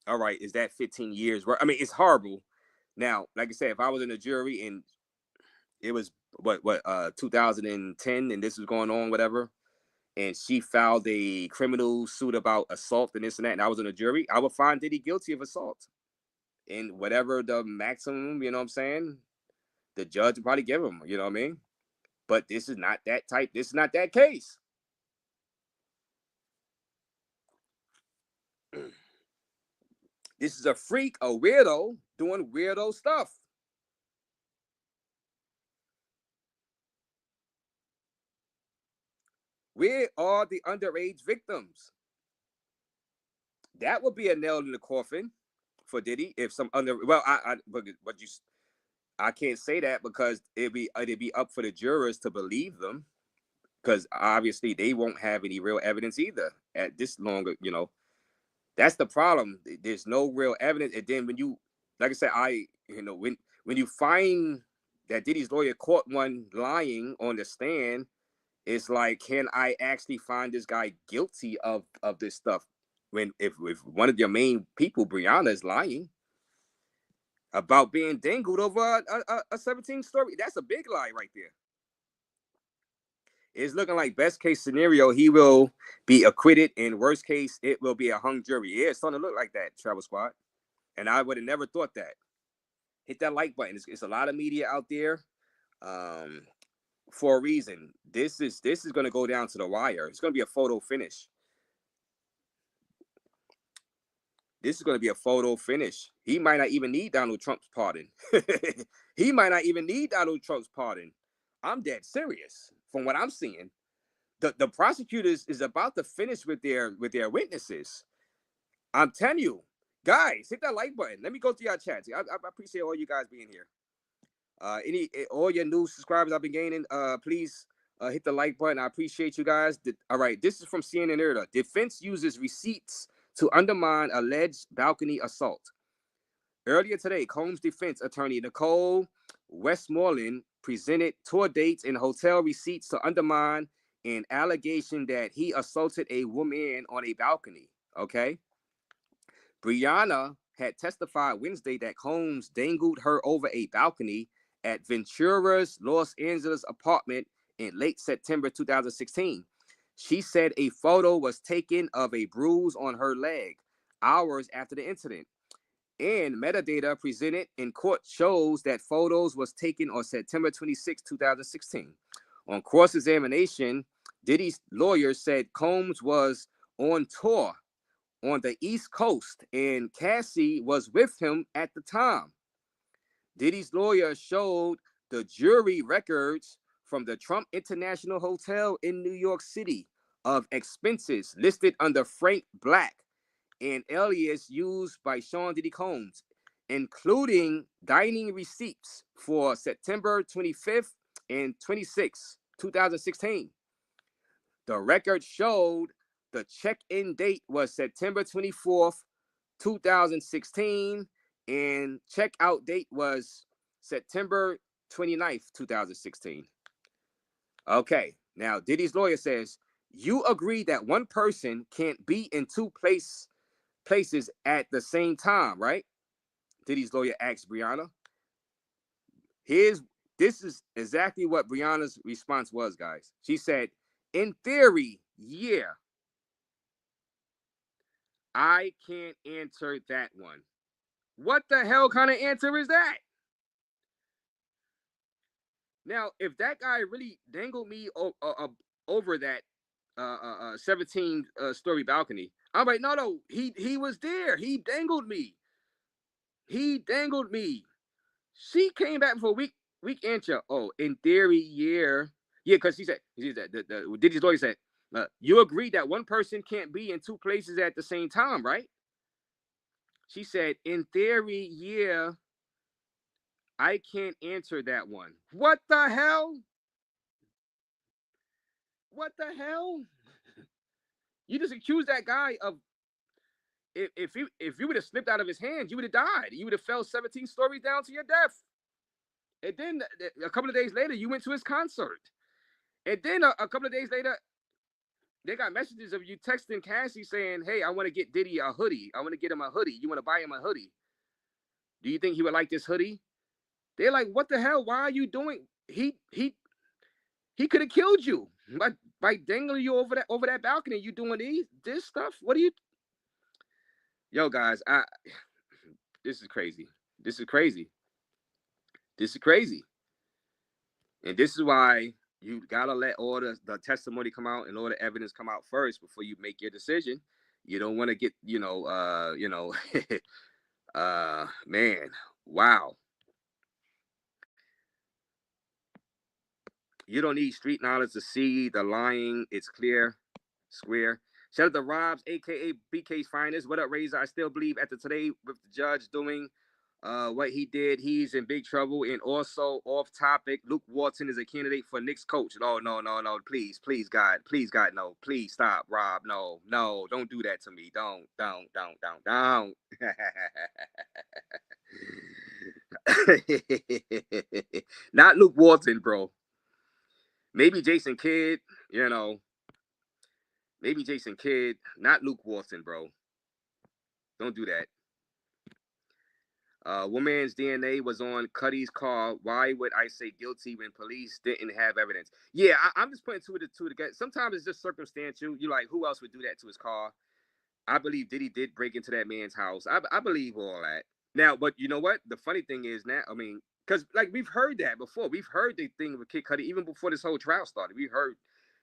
right, is that 15 years? I mean, it's horrible. Now, like I said, if I was in a jury and it was 2010 and this was going on, whatever, and she filed a criminal suit about assault and this and that, and I was in a jury, I would find Diddy guilty of assault. And whatever the maximum, you know what I'm saying, the judge would probably give him, you know what I mean? But this is not that type. This is not that case. This is a freak, a weirdo doing weirdo stuff. Where are the underage victims? That would be a nail in the coffin for Diddy if some I can't say that because it'd be up for the jurors to believe them, because obviously they won't have any real evidence either at this longer, That's the problem. There's no real evidence. And then when you, like I said, when you find that Diddy's lawyer caught one lying on the stand, it's like, can I actually find this guy guilty of this stuff? If one of your main people, Brianna, is lying about being dangled over a 17 story, that's a big lie right there. It's looking like best case scenario, he will be acquitted. In worst case, it will be a hung jury. Yeah, it's starting to look like that, Travel Squad. And I would have never thought that. Hit that like button. It's a lot of media out there for a reason. This is going to go down to the wire. It's going to be a photo finish. This is going to be a photo finish. He might not even need Donald Trump's pardon. He might not even need Donald Trump's pardon. I'm dead serious. From what I'm seeing, the prosecutors is about to finish with their witnesses. I'm telling you, guys, hit that like button. Let me go through your chats. I appreciate all you guys being here. All your new subscribers I've been gaining, please hit the like button. I appreciate you guys. All right, this is from CNN Era. Defense uses receipts to undermine alleged balcony assault. Earlier today, Combs' defense attorney Nicole Westmoreland presented tour dates and hotel receipts to undermine an allegation that he assaulted a woman on a balcony. Okay. Brianna had testified Wednesday that Combs dangled her over a balcony at Ventura's Los Angeles apartment in late September 2016. She said a photo was taken of a bruise on her leg hours after the incident. And metadata presented in court shows that photos was taken on September 26, 2016. On cross-examination, Diddy's lawyer said Combs was on tour on the East Coast and Cassie was with him at the time. Diddy's lawyer showed the jury records from the Trump International Hotel in New York City of expenses listed under Frank Black, an alias used by Sean Diddy Combs, including dining receipts for September 25th and 26th, 2016. The record showed the check-in date was September 24th, 2016, and checkout date was September 29th, 2016. Okay, now Diddy's lawyer says, you agree that one person can't be in two places at the same time, right? Diddy's lawyer asked Brianna. This is exactly what Brianna's response was, guys. She said, in theory, yeah. I can't answer that one. What the hell kind of answer is that? Now, if that guy really dangled me over that 17-story balcony, I'm like, no, he was there. He dangled me. He dangled me. She came back for a week answer. Oh, in theory, yeah. Yeah, because she said, Diddy's lawyer said, you agree that one person can't be in two places at the same time, right? She said, in theory, yeah. I can't answer that one. What the hell? What the hell? You just accused that guy of if you would have slipped out of his hands, you would have died. You would have fell 17 stories down to your death. And then a couple of days later, you went to his concert. And then a couple of days later, they got messages of you texting Cassie saying, hey, I want to get Diddy a hoodie. I want to get him a hoodie. You want to buy him a hoodie? Do you think he would like this hoodie? They're like, what the hell? Why are you doing? He could have killed you by dangling you over that balcony. You doing this stuff? What are you? Yo, guys, this is crazy. This is crazy. This is crazy. And this is why you gotta let all the testimony come out and all the evidence come out first before you make your decision. You don't want to get, man, wow. You don't need street knowledge to see the lying. It's clear, square. Shout out to Robs, aka BK's finest. What up, Raze? I still believe after today with the judge doing what he did, he's in big trouble. And also off topic, Luke Walton is a candidate for Knicks coach. No, please, God, no, please stop, Rob. No, don't do that to me. Don't. Not Luke Walton, bro. Maybe Jason Kidd, maybe Jason Kidd, not Luke Walton, bro. Don't do that. Woman's DNA was on Cuddy's car. Why would I say guilty when police didn't have evidence? Yeah, I'm just putting two together. Sometimes it's just circumstantial. You're like, who else would do that to his car? I believe Diddy did break into that man's house. I believe all that. Now, but you know what? The funny thing is now, I mean, because like we've heard that before. We've heard the thing with Kid Cudi even before this whole trial started. We heard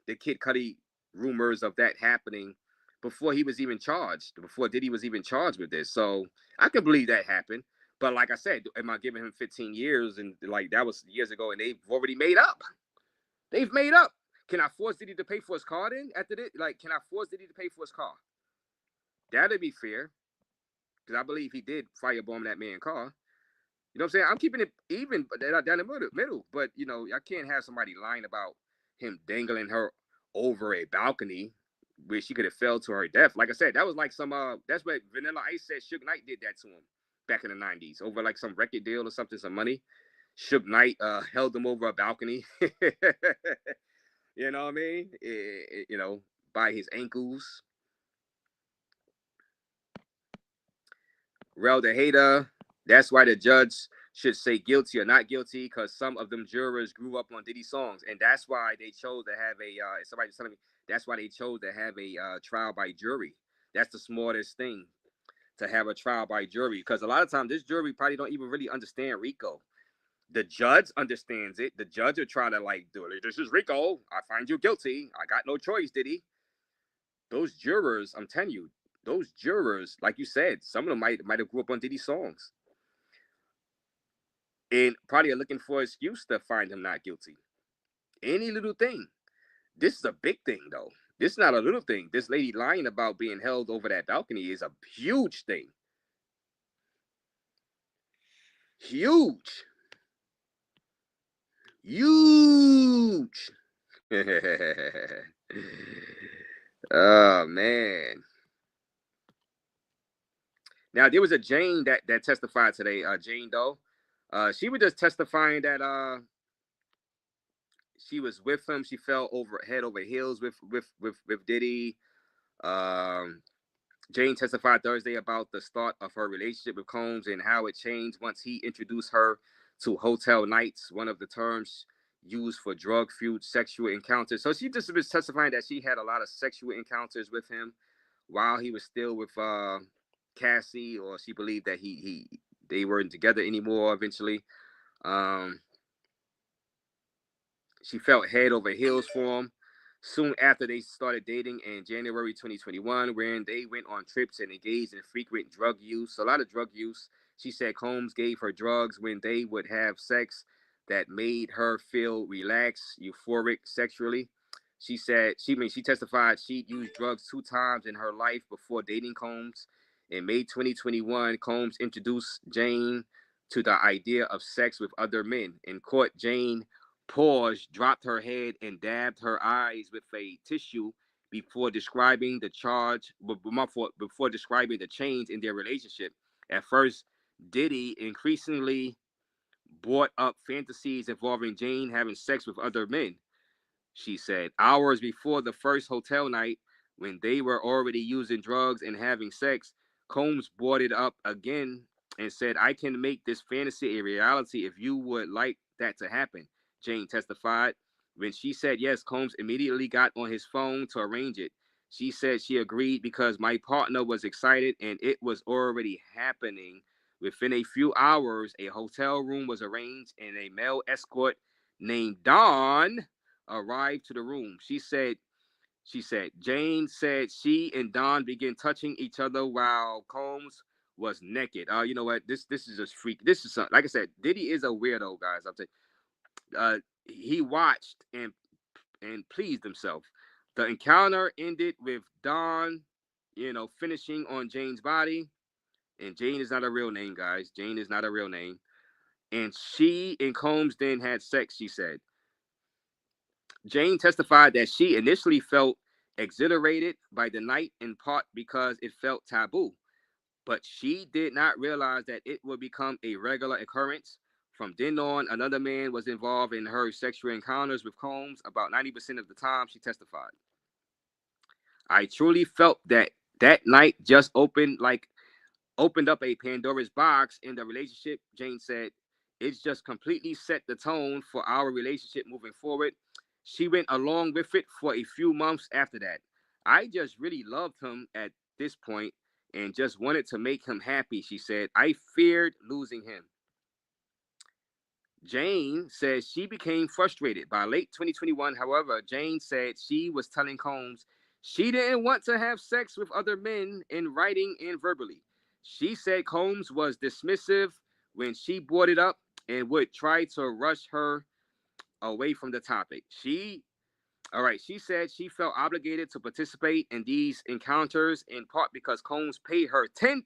the Kid Cudi rumors of that happening before he was even charged, before Diddy was even charged with this. So I can believe that happened. But like I said, am I giving him 15 years? And like that was years ago, and they've already made up. They've made up. Can I force Diddy to pay for his car then? After this, like, can I force Diddy to pay for his car? That'd be fair. Because I believe he did firebomb that man's car. You know what I'm saying? I'm keeping it even down the middle. But, I can't have somebody lying about him dangling her over a balcony where she could have fell to her death. Like I said, that was like that's what Vanilla Ice said Suge Knight did that to him back in the 90s over like some record deal or something, some money. Suge Knight held him over a balcony. You know what I mean? By his ankles. Rel the hater. That's why the judge should say guilty or not guilty, because some of them jurors grew up on Diddy songs, and that's why they chose to have somebody was telling me That's why they chose to have a trial by jury. That's the smartest thing, to have a trial by jury, because a lot of times this jury probably don't even really understand RICO. The judge understands it. The judge will try to like do it. This is RICO. I find you guilty. I got no choice, Diddy. Those jurors, I'm telling you, those jurors, like you said, some of them might have grew up on Diddy songs and probably are looking for an excuse to find him not guilty. Any little thing. This is a big thing, though. This is not a little thing. This lady lying about being held over that balcony is a huge thing. Huge. Huge. Oh, man. Now, there was a Jane that testified today, Jane Doe. She was just testifying that she was with him. She fell over head over heels with Diddy. Jane testified Thursday about the start of her relationship with Combs and how it changed once he introduced her to hotel nights, one of the terms used for drug-fueled sexual encounters. So she just was testifying that she had a lot of sexual encounters with him while he was still with Cassie, or she believed that they weren't together anymore eventually. She felt head over heels for him soon after they started dating in January 2021, wherein they went on trips and engaged in frequent drug use, a lot of drug use. She said Combs gave her drugs when they would have sex that made her feel relaxed, euphoric sexually. She said she testified she'd used drugs 2 times in her life before dating Combs. In May 2021, Combs introduced Jane to the idea of sex with other men. In court, Jane paused, dropped her head, and dabbed her eyes with a tissue before describing the before describing the change in their relationship. At first, Diddy increasingly brought up fantasies involving Jane having sex with other men. She said, hours before the first hotel night, when they were already using drugs and having sex, Combs brought it up again and said, I can make this fantasy a reality if you would like that to happen, Jane testified. When she said yes, Combs immediately got on his phone to arrange it. She said she agreed because my partner was excited and it was already happening. Within a few hours, a hotel room was arranged and a male escort named Don arrived to the room. She said, Jane said she and Don began touching each other while Combs was naked. You know what? This is just freak. This is something. Like I said, Diddy is a weirdo, guys. I'm saying, he watched and pleased himself. The encounter ended with Don, finishing on Jane's body. And Jane is not a real name, guys. Jane is not a real name. And she and Combs then had sex, she said. Jane testified that she initially felt exhilarated by the night, in part because it felt taboo, but she did not realize that it would become a regular occurrence. From then on, another man was involved in her sexual encounters with Combs about 90% of the time, she testified. I truly felt that night just opened up a Pandora's box in the relationship, Jane said. It's just completely set the tone for our relationship moving forward. She went along with it for a few months after that. I just really loved him at this point and just wanted to make him happy, she said. I feared losing him. Jane says she became frustrated. By late 2021, however, Jane said she was telling Combs she didn't want to have sex with other men in writing and verbally. She said Combs was dismissive when she brought it up and would try to rush her away from the topic. She said she felt obligated to participate in these encounters in part because Combs paid her $10,000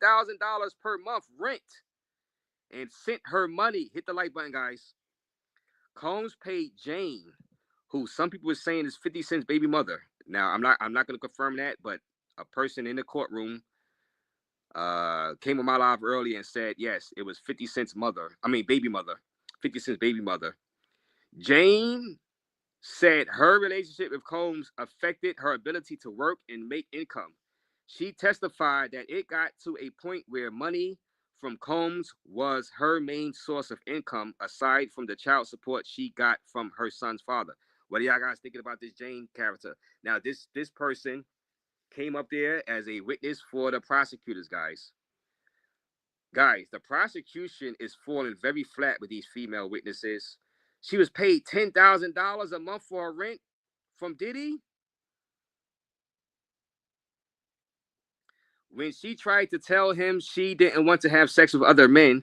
per month rent and sent her money. Hit the like button, guys. Combs paid Jane, who some people were saying is 50 Cent's baby mother. Now, I'm not going to confirm that, but a person in the courtroom came on my live early and said, yes, it was 50 Cent's baby mother. 50 Cent's baby mother. Jane said her relationship with Combs affected her ability to work and make income. She testified that it got to a point where money from Combs was her main source of income, aside from the child support she got from her son's father. What are y'all guys thinking about this Jane character? Now, this person came up there as a witness for the prosecutors, guys. Guys, the prosecution is falling very flat with these female witnesses. She was paid $10,000 a month for her rent from Diddy. When she tried to tell him she didn't want to have sex with other men,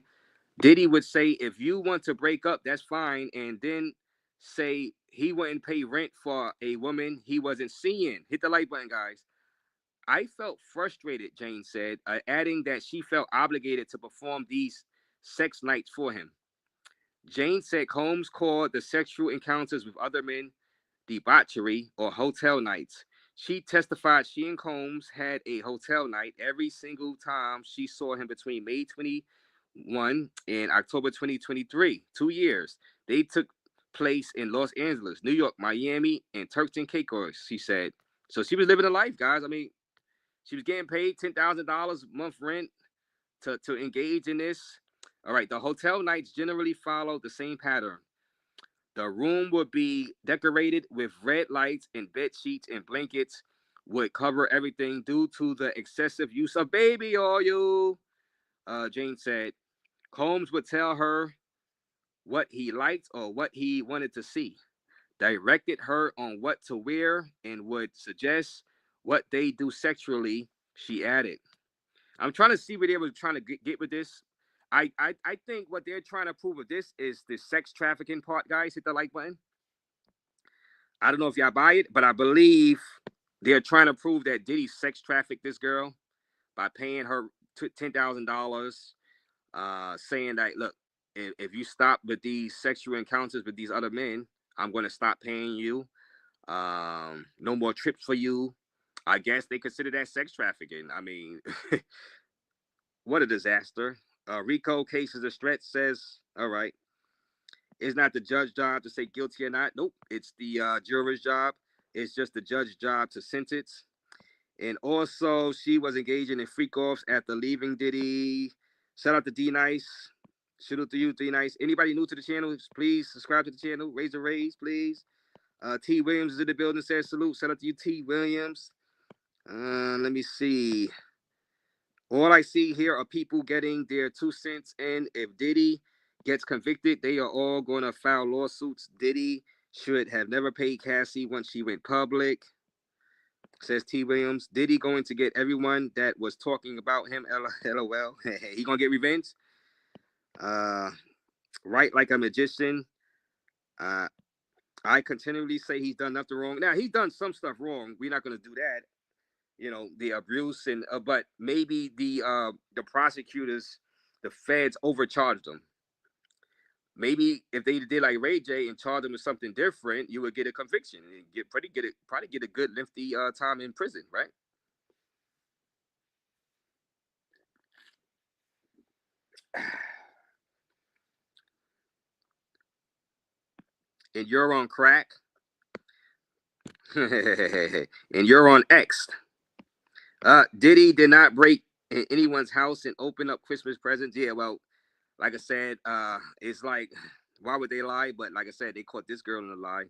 Diddy would say, if you want to break up, that's fine. And then say he wouldn't pay rent for a woman he wasn't seeing. Hit the like button, guys. I felt frustrated, Jane said, adding that she felt obligated to perform these sex nights for him. Jane said Combs called the sexual encounters with other men debauchery or hotel nights. She testified she and Combs had a hotel night every single time she saw him between May 21 and October 2023, 2 years. They took place in Los Angeles, New York, Miami, and Turks and Caicos, she said. So she was living a life, guys. I mean, she was getting paid $10,000 a month rent to engage in this. All right, the hotel nights generally follow the same pattern. The room would be decorated with red lights, and bed sheets and blankets would cover everything due to the excessive use of baby oil. Jane said Combs would tell her what he liked or what he wanted to see, directed her on what to wear, and would suggest what they do sexually, she added. I'm trying to see where they were trying to get with this. I think what they're trying to prove with this is the sex trafficking part, guys. Hit the like button. I don't know if y'all buy it, but I believe they're trying to prove that Diddy sex trafficked this girl by paying her $10,000, saying that, look, if you stop with these sexual encounters with these other men, I'm going to stop paying you. No more trips for you. I guess they consider that sex trafficking. I mean, what a disaster. RICO case is a stretch, says, all right. It's not the judge's job to say guilty or not. Nope. It's the juror's job. It's just the judge's job to sentence. And also, she was engaging in freak offs after leaving Diddy. Shout out to D Nice. Shout out to you, D Nice. Anybody new to the channel, please subscribe to the channel. Raise the raise, please. T Williams is in the building. Says salute. Shout out to you, T Williams. Let me see. All I see here are people getting their 2 cents in. If Diddy gets convicted, they are all going to file lawsuits. Diddy should have never paid Cassie once she went public, says T Williams. Diddy going to get everyone that was talking about him, LOL. He going to get revenge? Right like a magician. I continually say he's done nothing wrong. Now, he's done some stuff wrong. We're not going to do that. You know, the abuse and but maybe the prosecutors, the feds overcharged them. Maybe if they did like Ray J and charged them with something different, you would get a conviction and probably get a good lengthy time in prison, right? And you're on crack, and you're on X. Diddy did not break in anyone's house and open up Christmas presents. Yeah, well, like I said, it's like, why would they lie? But like I said, they caught this girl in a lie.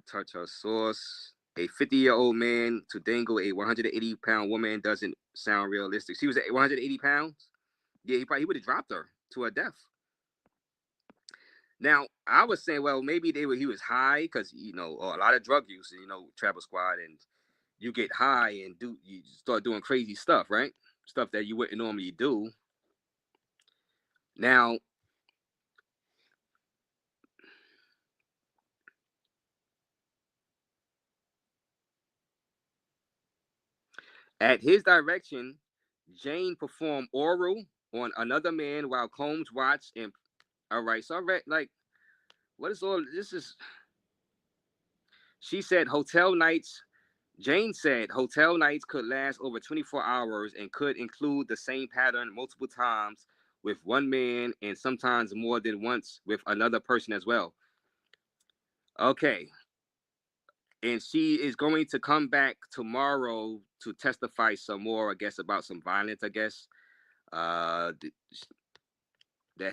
Touch her source. A 50-year-old man to dangle a 180-pound woman doesn't sound realistic. She was at 180 pounds. Yeah, he would have dropped her to her death. Now, I was saying, well, maybe he was high because, you know, a lot of drug use, you know, Travel Squad, and you get high and you start doing crazy stuff, right? Stuff that you wouldn't normally do. Now, at his direction, Jane performed oral on another man while Combs watched. And all right, so I read, like, what is all this is? She said hotel nights. Jane said hotel nights could last over 24 hours and could include the same pattern multiple times with one man and sometimes more than once with another person as well. Okay. And she is going to come back tomorrow to testify some more, I guess, about some violence, I guess, that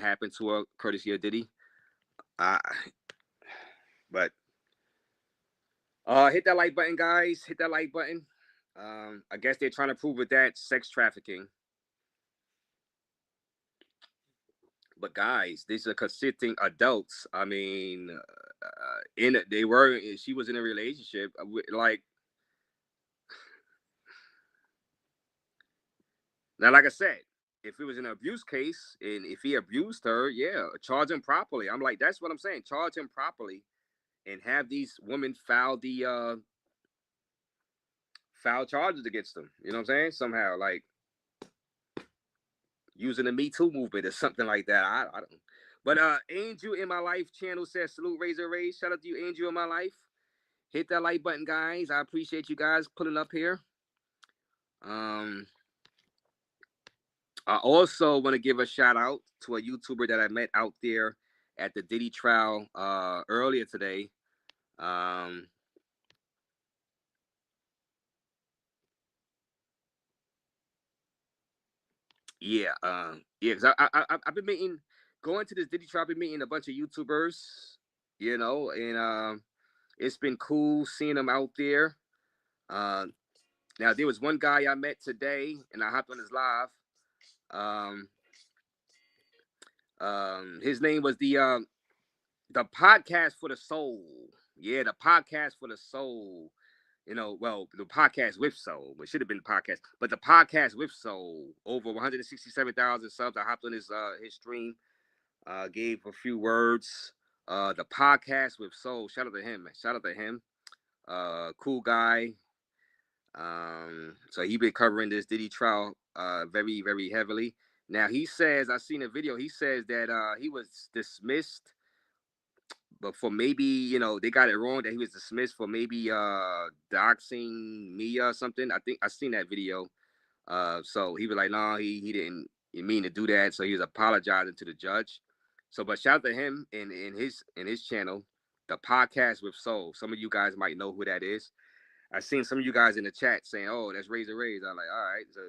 happened to her, courtesy of Diddy. But hit that like button, guys. Hit that like button. I guess they're trying to prove with that sex trafficking. But guys, these are consenting adults. I mean, she was in a relationship with, like, now, like I said, if it was an abuse case and if he abused her, yeah, charge him properly. I'm like, that's what I'm saying. Charge him properly and have these women file charges against them. You know what I'm saying? Somehow, like using the Me Too movement or something like that. I don't. But Angel in My Life channel says salute, Razor Raze. Shout out to you, Angel in My Life. Hit that like button, guys. I appreciate you guys pulling up here. I also want to give a shout out to a YouTuber that I met out there at the Diddy trial earlier today. Yeah, because I've been meeting, going to this Diddy trial. I've been meeting a bunch of YouTubers, you know, and it's been cool seeing them out there. Now there was one guy I met today, and I hopped on his live. His name was the podcast for the soul. Yeah, the podcast for the soul. You know, well, the podcast with soul. It should have been the podcast, but the podcast with soul. Over 167,000 subs. I hopped on his stream. Gave a few words. The podcast with soul. Shout out to him, man. Shout out to him. Cool guy. So he been covering this Diddy trial very, very heavily. Now he says, I seen a video, he says that he was dismissed, but for maybe, you know, they got it wrong that he was dismissed for maybe doxing Mia or something. I think I seen that video. So he was like, no, he didn't mean to do that. So he was apologizing to the judge. So, but shout out to him in his channel, the podcast with soul. Some of you guys might know who that is. I seen some of you guys in the chat saying, "Oh, that's Razor Raze." I'm like, all right. So,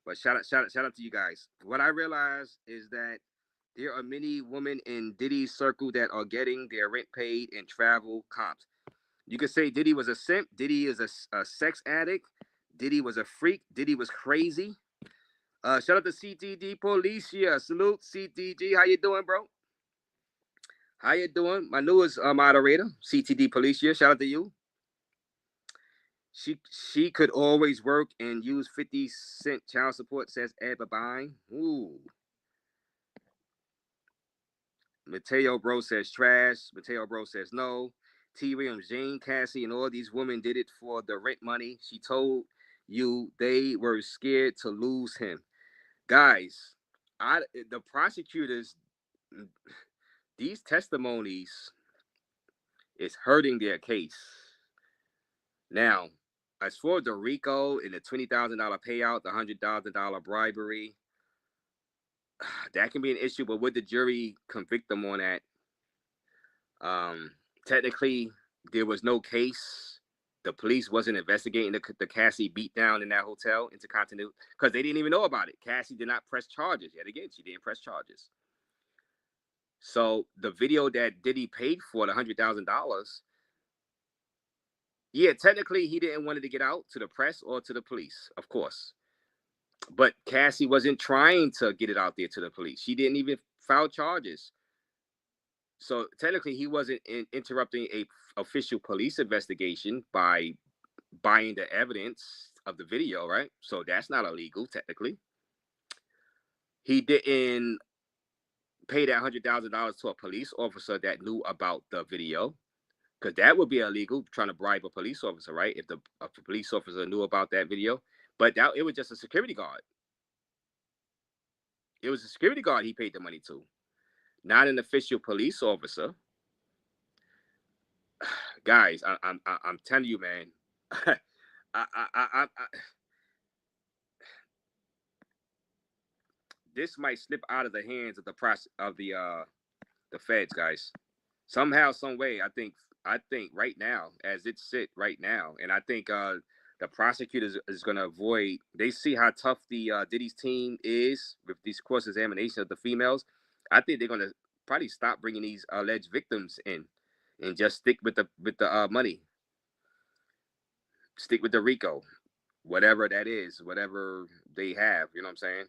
but shout out to you guys. What I realized is that there are many women in Diddy's circle that are getting their rent paid and travel comps. You could say Diddy was a simp. Diddy is a sex addict. Diddy was a freak. Diddy was crazy. Shout out to CTD Policia. Salute, CTG. How you doing, bro? How you doing? My newest moderator, CTD Policia. Shout out to you. She could always work and use 50-cent child support, says Ed Babine. Ooh. Mateo Bro says trash. Mateo Bro says no. T. Williams, Jane, Cassie, and all these women did it for the rent money. She told you they were scared to lose him. Guys, the prosecutors, these testimonies is hurting their case. Now, as for the RICO and the $20,000 payout, the $100,000 bribery, that can be an issue. But would the jury convict them on that? Technically, there was no case. The police wasn't investigating the Cassie beatdown in that hotel, Intercontinental, because they didn't even know about it. Cassie did not press charges. Yet again, she didn't press charges. So the video that Diddy paid for, the $100,000, yeah, technically he didn't want it to get out to the press or to the police, of course. But Cassie wasn't trying to get it out there to the police. She didn't even file charges. So technically he wasn't interrupting a official police investigation by buying the evidence of the video, right? So that's not illegal, technically. He didn't pay that $100,000 to a police officer that knew about the video, because that would be illegal, trying to bribe a police officer, right? If the police officer knew about that video. But it was just a security guard. It was a security guard he paid the money to, not an official police officer. Guys, I'm telling you, man. This might slip out of the hands of the feds, guys. Somehow, some way. I think right now, as it sit right now, and I think the prosecutors is going to avoid. They see how tough the Diddy's team is with these cross examination of the females. I think they're going to probably stop bringing these alleged victims in. and just stick with the money. Stick with the RICO, whatever that is, whatever they have. You know what I'm saying?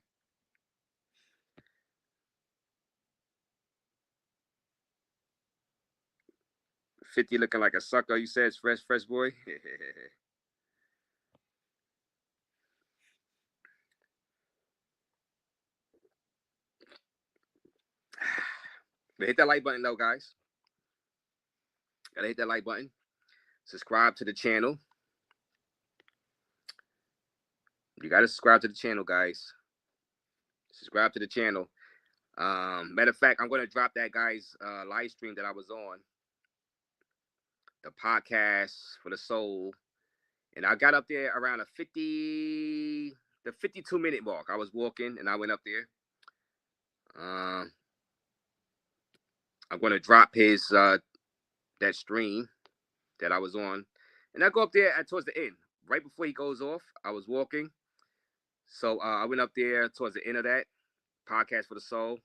$50 looking like a sucker. You said, fresh boy. But hit that like button though, guys. Gotta hit that like button. Subscribe to the channel. You gotta subscribe to the channel, guys. Subscribe to the channel. Matter of fact, I'm gonna drop that guy's live stream that I was on. The podcast for the soul. And I got up there around the 52-minute mark. I was walking and I went up there. I'm gonna drop his that stream that I was on, and I go up there towards the end, right before he goes off. I was walking, so I went up there towards the end of that podcast for the soul.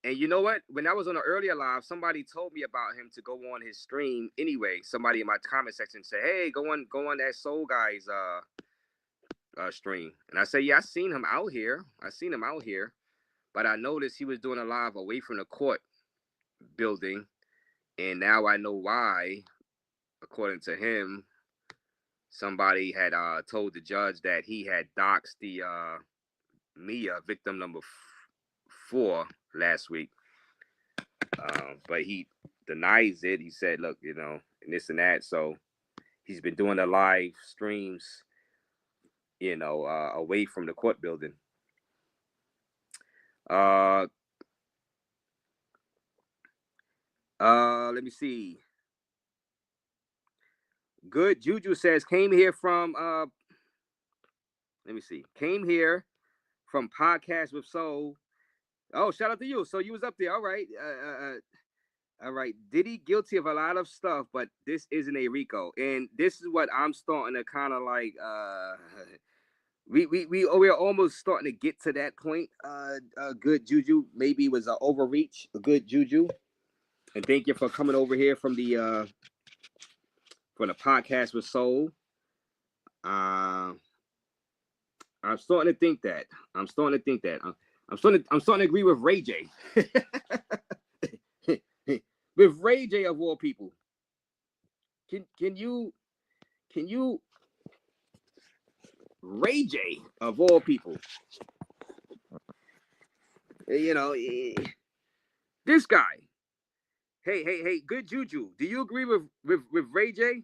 And you know what? When I was on an earlier live, somebody told me about him to go on his stream anyway. Somebody in my comment section said, "Hey, go on that soul guy's stream." And I said, "Yeah, I seen him out here. But I noticed he was doing a live away from the court building, and now I know why. According to him, somebody had told the judge that he had doxed the Mia, victim number 4, last week. But he denies it. He said, look, and this and that. So he's been doing the live streams, away from the court building. Let me see. Good Juju says came here from Podcast with Soul. Oh, shout out to you. So you was up there. All right. All right. Diddy guilty of a lot of stuff, but this isn't a RICO. And this is what I'm starting to kind of like we're almost starting to get to that point. Good Juju. Maybe it was an overreach. Good Juju. And thank you for coming over here from the Podcast with Soul. I'm starting to think that. I'm starting to agree with Ray J. With Ray J of all people. Can you Ray J of all people? This guy. Hey, good Juju. Do you agree with Ray J?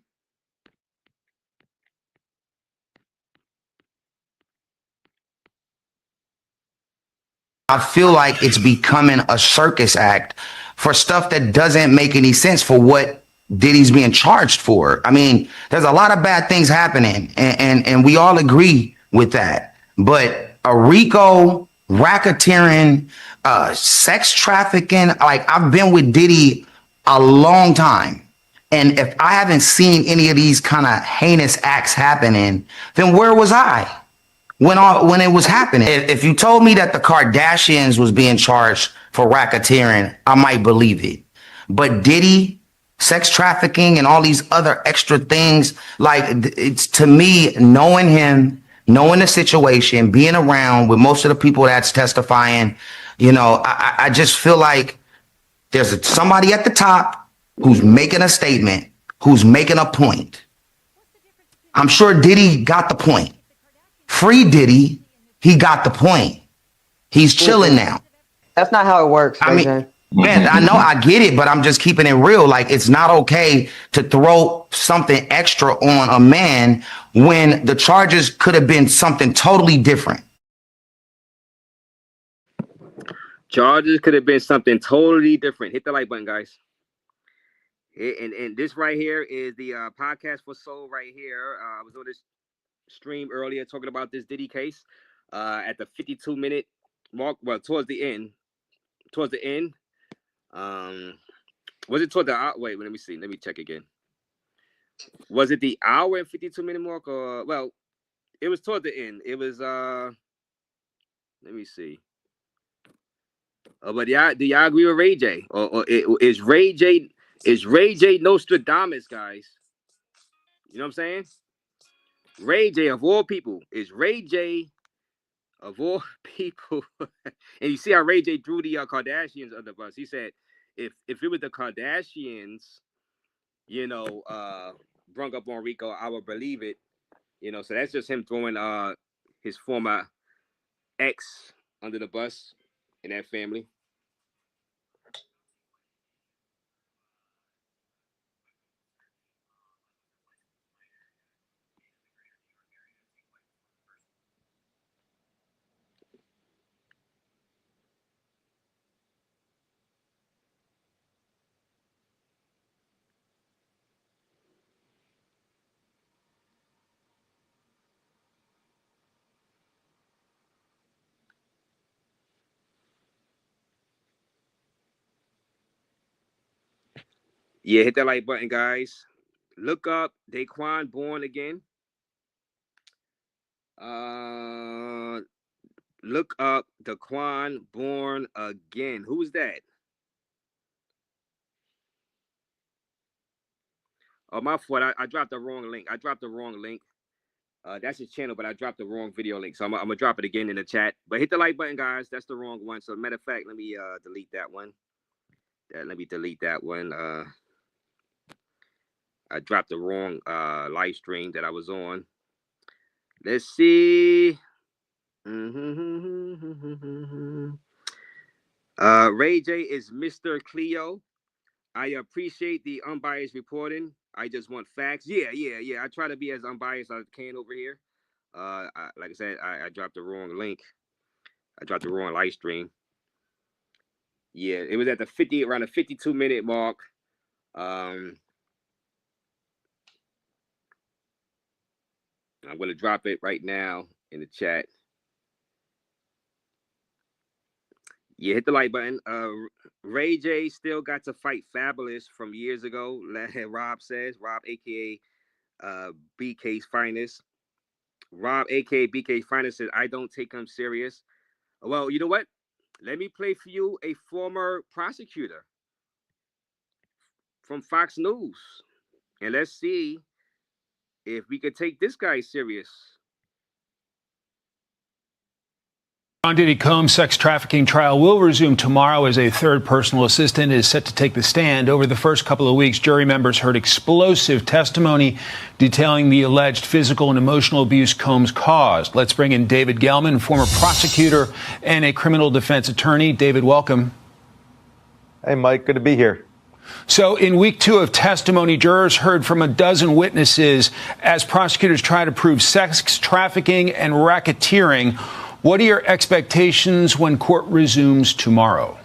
I feel like it's becoming a circus act for stuff that doesn't make any sense for what Diddy's being charged for. I mean, there's a lot of bad things happening, and we all agree with that. But a RICO, racketeering, sex trafficking, like I've been with Diddy a long time. And if I haven't seen any of these kind of heinous acts happening, then where was I when it was happening? If you told me that the Kardashians was being charged for racketeering, I might believe it. But Diddy, sex trafficking, and all these other extra things, like, it's, to me, knowing him, knowing the situation, being around with most of the people that's testifying, I just feel like there's somebody at the top who's making a statement, who's making a point. I'm sure Diddy got the point. Free Diddy, he got the point. He's chilling now. That's not how it works. I mean, man, I know, I get it, but I'm just keeping it real. Like, it's not okay to throw something extra on a man when the charges could have been something totally different. Charges could have been something totally different. Hit the like button, guys. And this right here is the Podcast for Soul right here. I was on this stream earlier talking about this Diddy case at the 52-minute mark. Well, towards the end. Was it toward the wait, let me see. Let me check again. Was it the hour and 52-minute mark, or well, it was toward the end. It was let me see. But do y'all agree with Ray J? Or is Ray J It's Ray J Nostradamus, guys. You know what I'm saying? Ray J of all people. It's Ray J of all people. And you see how Ray J threw the Kardashians under the bus. He said, if it was the Kardashians, you know, brung up on Rico, I would believe it. You know, so that's just him throwing his former ex under the bus in that family. Yeah, hit that like button, guys. Look up Daquan Born Again. Look up Daquan Born Again. Who's that? Oh, my fault. I dropped the wrong link. That's his channel, but I dropped the wrong video link. So I'm gonna drop it again in the chat. But hit the like button, guys. That's the wrong one. So matter of fact, let me delete that one. Let me delete that one. I dropped the wrong live stream that I was on. Let's see. Ray J is Mr. Cleo. I appreciate the unbiased reporting. I just want facts. Yeah. I try to be as unbiased as I can over here. Like I said, I dropped the wrong link. I dropped the wrong live stream. Yeah, it was at the around the 52-minute mark. I'm going to drop it right now in the chat. Yeah, hit the like button. Ray J still got to fight Fabulous from years ago. Rob says. Rob, a.k.a. BK's Finest. Rob, a.k.a. BK's Finest, says, I don't take him serious. Well, you know what? Let me play for you a former prosecutor from Fox News. And let's see if we could take this guy serious. Diddy Combs' sex trafficking trial will resume tomorrow as a third personal assistant is set to take the stand. Over the first couple of weeks, jury members heard explosive testimony detailing the alleged physical and emotional abuse Combs caused. Let's bring in David Gelman, former prosecutor and a criminal defense attorney. David, welcome. Hey, Mike. Good to be here. So in week 2 of testimony, jurors heard from a dozen witnesses as prosecutors try to prove sex trafficking and racketeering. What are your expectations when court resumes tomorrow?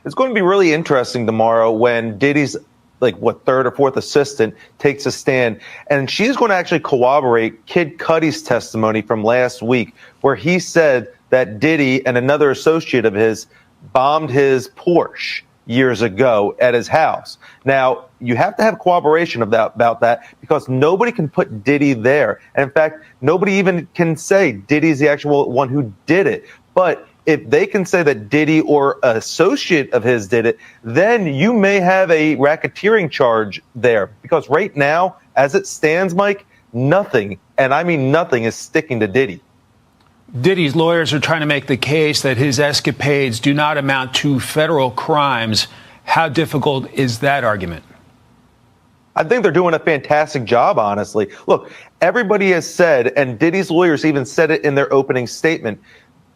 It's going to be really interesting tomorrow when Diddy's third or fourth assistant takes a stand, and she's going to actually corroborate Kid Cudi's testimony from last week, where he said that Diddy and another associate of his bombed his Porsche years ago at his house. Now, you have to have corroboration about that because nobody can put Diddy there. And in fact, nobody even can say Diddy's the actual one who did it. But if they can say that Diddy or an associate of his did it, then you may have a racketeering charge there. Because right now, as it stands, Mike, nothing, and I mean nothing, is sticking to Diddy. Diddy's lawyers are trying to make the case that his escapades do not amount to federal crimes. How difficult is that argument? I think they're doing a fantastic job, honestly. Look, everybody has said, and Diddy's lawyers even said it in their opening statement,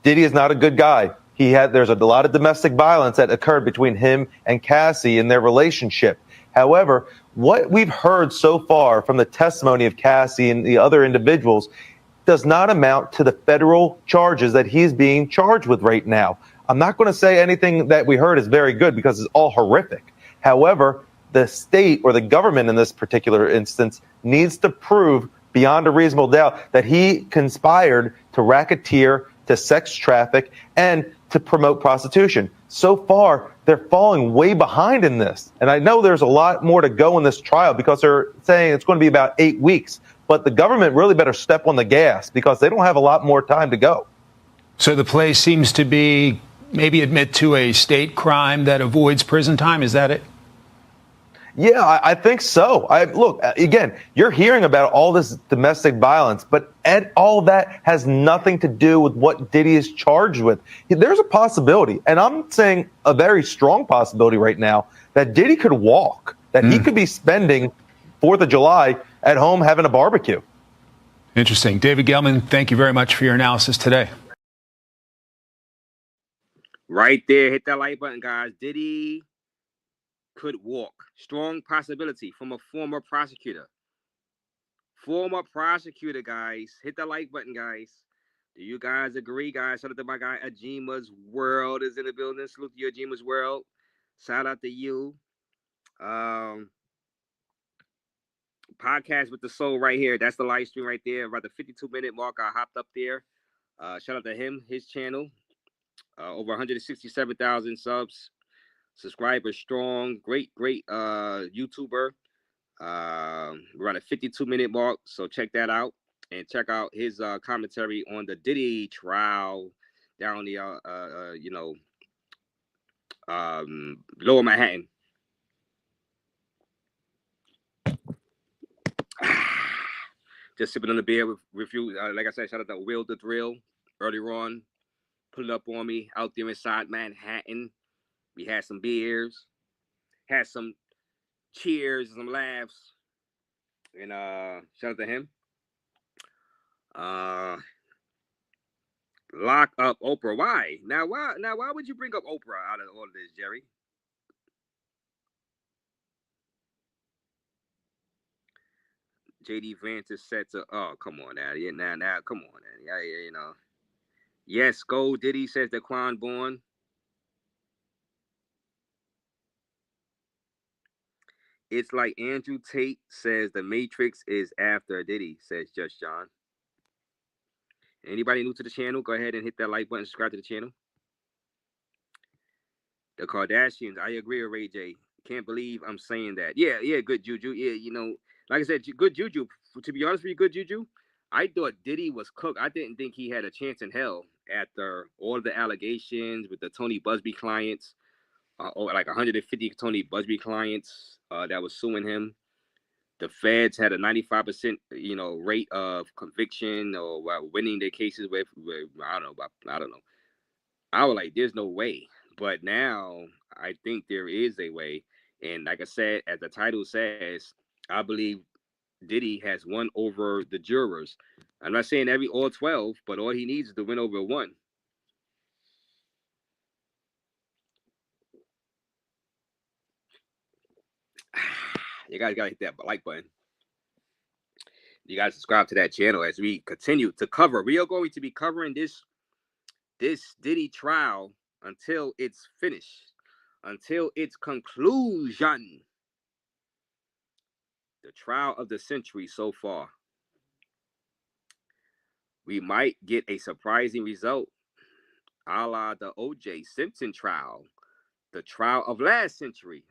Diddy is not a good guy. There's a lot of domestic violence that occurred between him and Cassie in their relationship. However, what we've heard so far from the testimony of Cassie and the other individuals does not amount to the federal charges that he's being charged with right now. I'm not going to say anything that we heard is very good because it's all horrific. However, the state or the government in this particular instance needs to prove beyond a reasonable doubt that he conspired to racketeer, to sex traffic, and to promote prostitution. So far, they're falling way behind in this. And I know there's a lot more to go in this trial because they're saying it's going to be about 8 weeks. But the government really better step on the gas because they don't have a lot more time to go. So the play seems to be maybe admit to a state crime that avoids prison time. Is that it? Yeah, I think so. Look, again, you're hearing about all this domestic violence, but all that has nothing to do with what Diddy is charged with. There's a possibility, and I'm saying a very strong possibility right now, that Diddy could walk, that he could be spending 4th of July at home having a barbecue. Interesting. David Gelman, thank you very much for your analysis today. Right there, hit that like button, guys. Diddy could walk. Strong possibility from a former prosecutor. Former prosecutor, guys. Hit the like button, guys. Do you guys agree, guys? Shout out to my guy Ajima's World is in the building. Salute to you, Ajima's World. Shout out to you. Podcast with the Soul right here. That's the live stream right there. About the 52-minute mark, I hopped up there. Shout out to him, his channel. Over 167,000 subs. Subscribers strong. Great YouTuber. We're at a 52-minute mark, so check that out. And check out his commentary on the Diddy trial down the Lower Manhattan. Just sipping on the beer with you. Like I said, shout out to Will the Thrill earlier on. Put it up on me out there inside Manhattan. We had some beers, had some cheers, some laughs, and shout out to him. Lock up Oprah. Why? Now why would you bring up Oprah out of all of this, Jerry? JD Vance is set to come on now. Yeah, now come on now. Yeah, you know. Yes, go Diddy, says Daquan Bourne. It's like Andrew Tate says the Matrix is after Diddy, says Just John. Anybody new to the channel, go ahead and hit that like button, subscribe to the channel. The Kardashians, I agree with Ray J. Can't believe I'm saying that. Yeah, good juju. Yeah, you know, like I said, good juju. To be honest with you, good juju. I thought Diddy was cooked. I didn't think he had a chance in hell after all the allegations with the Tony Busby clients, or like 150 Tony Busby clients that was suing him. The feds had a 95%, rate of conviction or winning their cases with I don't know. I was like, there's no way. But now I think there is a way. And like I said, as the title says, I believe Diddy has won over the jurors. I'm not saying all 12, but all he needs is to win over one. You guys got to hit that like button. You guys subscribe to that channel as we continue to cover. We are going to be covering this Diddy trial until it's finished, until its conclusion. The trial of the century so far. We might get a surprising result, a la the O.J. Simpson trial, the trial of last century.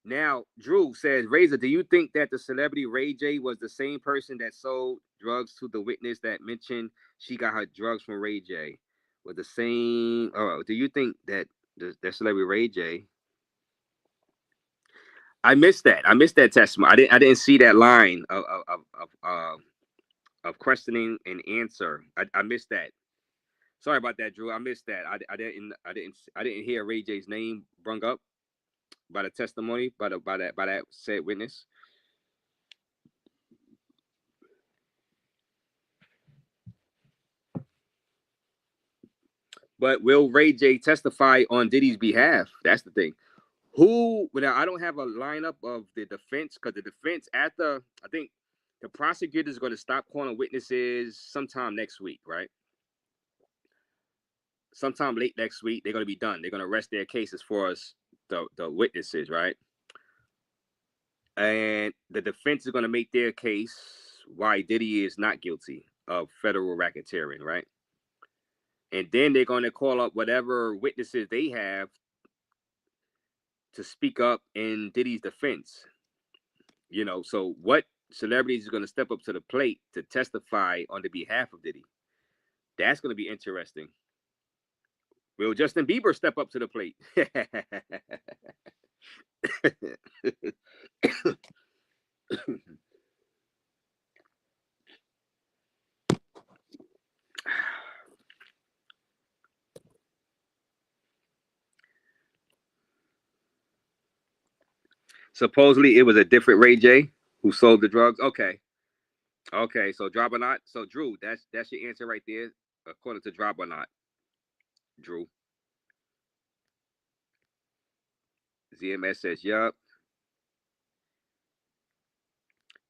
Now, Drew says, Razor, do you think that the celebrity Ray J was the same person that sold drugs to the witness that mentioned she got her drugs from Ray J? Was the same? Do you think that the celebrity Ray J? I missed that. I missed that testimony. I didn't see that line of questioning and answer. I missed that. Sorry about that, Drew. I missed that. I didn't hear Ray J's name brung up by the testimony by that said witness. But will Ray J testify on Diddy's behalf? That's the thing. Now I don't have a lineup of the defense, because the defense I think the prosecutors are going to stop calling witnesses sometime next week, right? Sometime late next week, they're going to be done. They're going to rest their case as far as the witnesses, right? And the defense is going to make their case why Diddy is not guilty of federal racketeering, right? And then they're going to call up whatever witnesses they have to speak up in Diddy's defense. So what celebrities are going to step up to the plate to testify on the behalf of Diddy? That's going to be interesting. Will Justin Bieber step up to the plate? Supposedly it was a different Ray J who sold the drugs. Okay. Okay, so drop or not. So Drew, that's your answer right there, according to drop or not. Drew. ZMS says, yup.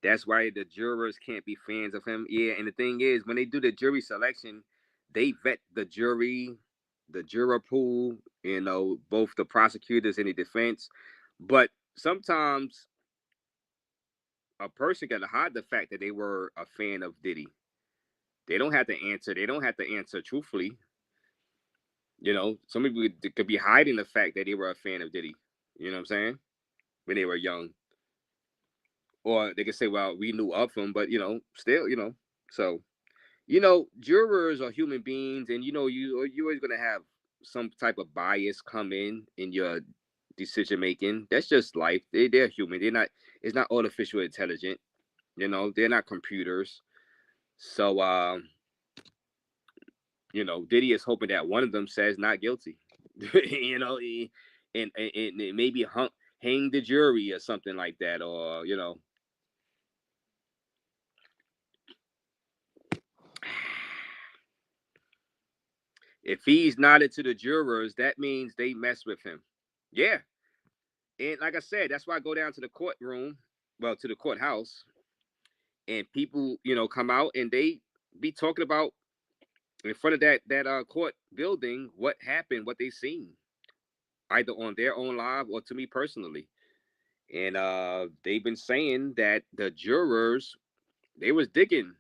That's why the jurors can't be fans of him. Yeah, and the thing is, when they do the jury selection, they vet the jury, the juror pool, both the prosecutors and the defense. But sometimes a person can hide the fact that they were a fan of Diddy. They don't have to answer. They don't have to answer truthfully. Some people could be hiding the fact that they were a fan of Diddy. You know what I'm saying? When they were young. Or they could say, well, we knew of him, but, still, So, jurors are human beings, and, you're always going to have some type of bias come in your decision making. That's just life. They're human. It's not artificial intelligence. They're not computers. So, Diddy is hoping that one of them says not guilty, and maybe hang the jury or something like that, or, if he's nodded to the jurors, that means they mess with him. Yeah. And like I said, that's why I go down to the courtroom, to the courthouse, and people, come out and they be talking about in front of that court building what happened, what they seen, either on their own live or to me personally. And they've been saying that the jurors, they was digging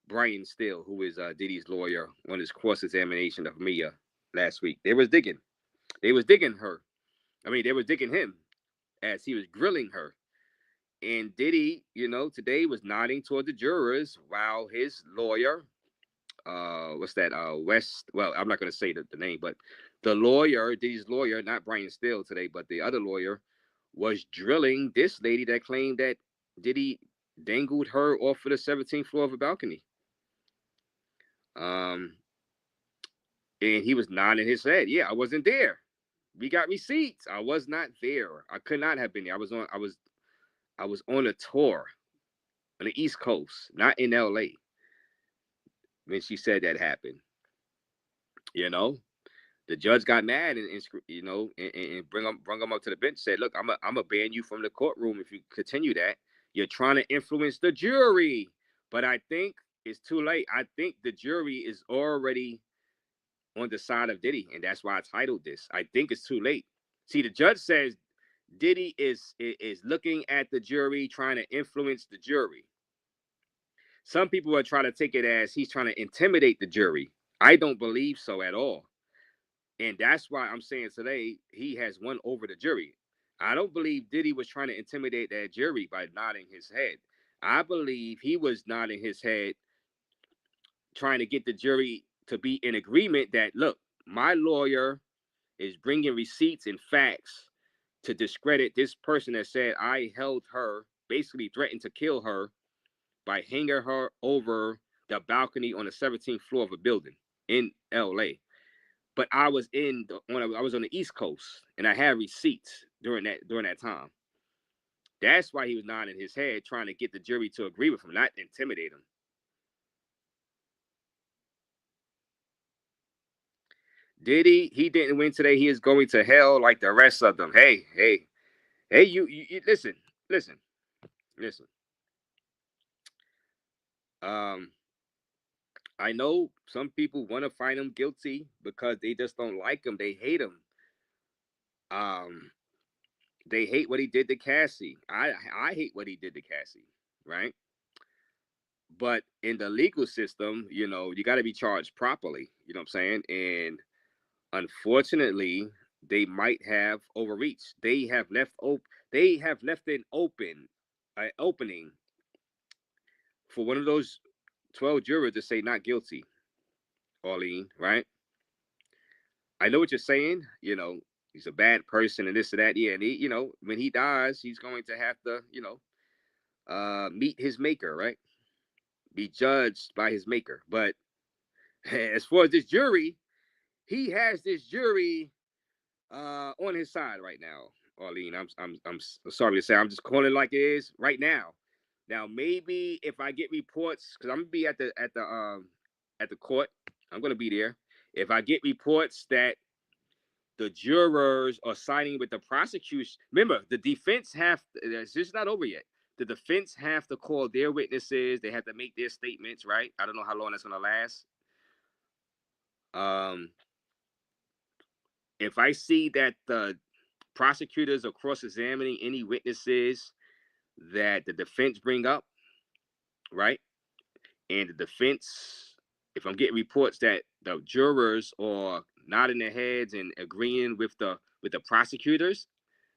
Brian Steele, who is Diddy's lawyer, on his cross-examination of Mia last week. They was digging her. I mean, they was digging him as he was grilling her. And Diddy, today was nodding toward the jurors while his lawyer, West, well, I'm not going to say the name, but the lawyer, Diddy's lawyer, not Brian Steele today, but the other lawyer, was drilling this lady that claimed that Diddy dangled her off of the 17th floor of a balcony. And he was nodding his head. Yeah, I wasn't there. We got receipts. I was not there. I could not have been there. I was on a tour on the East Coast, not in LA, when she said that happened. The judge got mad and bring him up to the bench. Said, "Look, I'm gonna ban you from the courtroom if you continue that. You're trying to influence the jury." But I think it's too late. I think the jury is already on the side of Diddy, and that's why I titled this. I think it's too late. See, the judge says Diddy is looking at the jury, trying to influence the jury. Some people are trying to take it as he's trying to intimidate the jury. I don't believe so at all. And that's why I'm saying today he has won over the jury. I don't believe Diddy was trying to intimidate that jury by nodding his head. I believe he was nodding his head trying to get the jury to be in agreement that, look, my lawyer is bringing receipts and facts to discredit this person that said I held her, basically threatened to kill her by hanging her over the balcony on the 17th floor of a building in LA. But I was on the East Coast and I had receipts during that time. That's why he was nodding his head, trying to get the jury to agree with him, not intimidate him. Diddy, he didn't win today. He is going to hell like the rest of them. Hey, you listen. I know some people want to find him guilty because they just don't like him. They hate him. They hate what he did to Cassie. I hate what he did to Cassie, right? But in the legal system, you got to be charged properly. You know what I'm saying? And unfortunately, they might have overreached. They have left an opening for one of those 12 jurors to say not guilty, Arlene, right? I know what you're saying. You know, he's a bad person and this and that. Yeah, and he, you know, when he dies, he's going to have to, you know, meet his maker, right? Be judged by his maker. But as far as this jury, he has this jury on his side right now. Arlene, I'm sorry to say, I'm just calling it like it is right now. Now maybe if I get reports, because I'm gonna be at the court, I'm gonna be there. If I get reports that the jurors are siding with the prosecution, remember the defense it's just not over yet. The defense have to call their witnesses. They have to make their statements, right? I don't know how long that's gonna last. If I see that the prosecutors are cross-examining any witnesses that the defense bring up, right? And the defense, if I'm getting reports that the jurors are nodding their heads and agreeing with the prosecutors,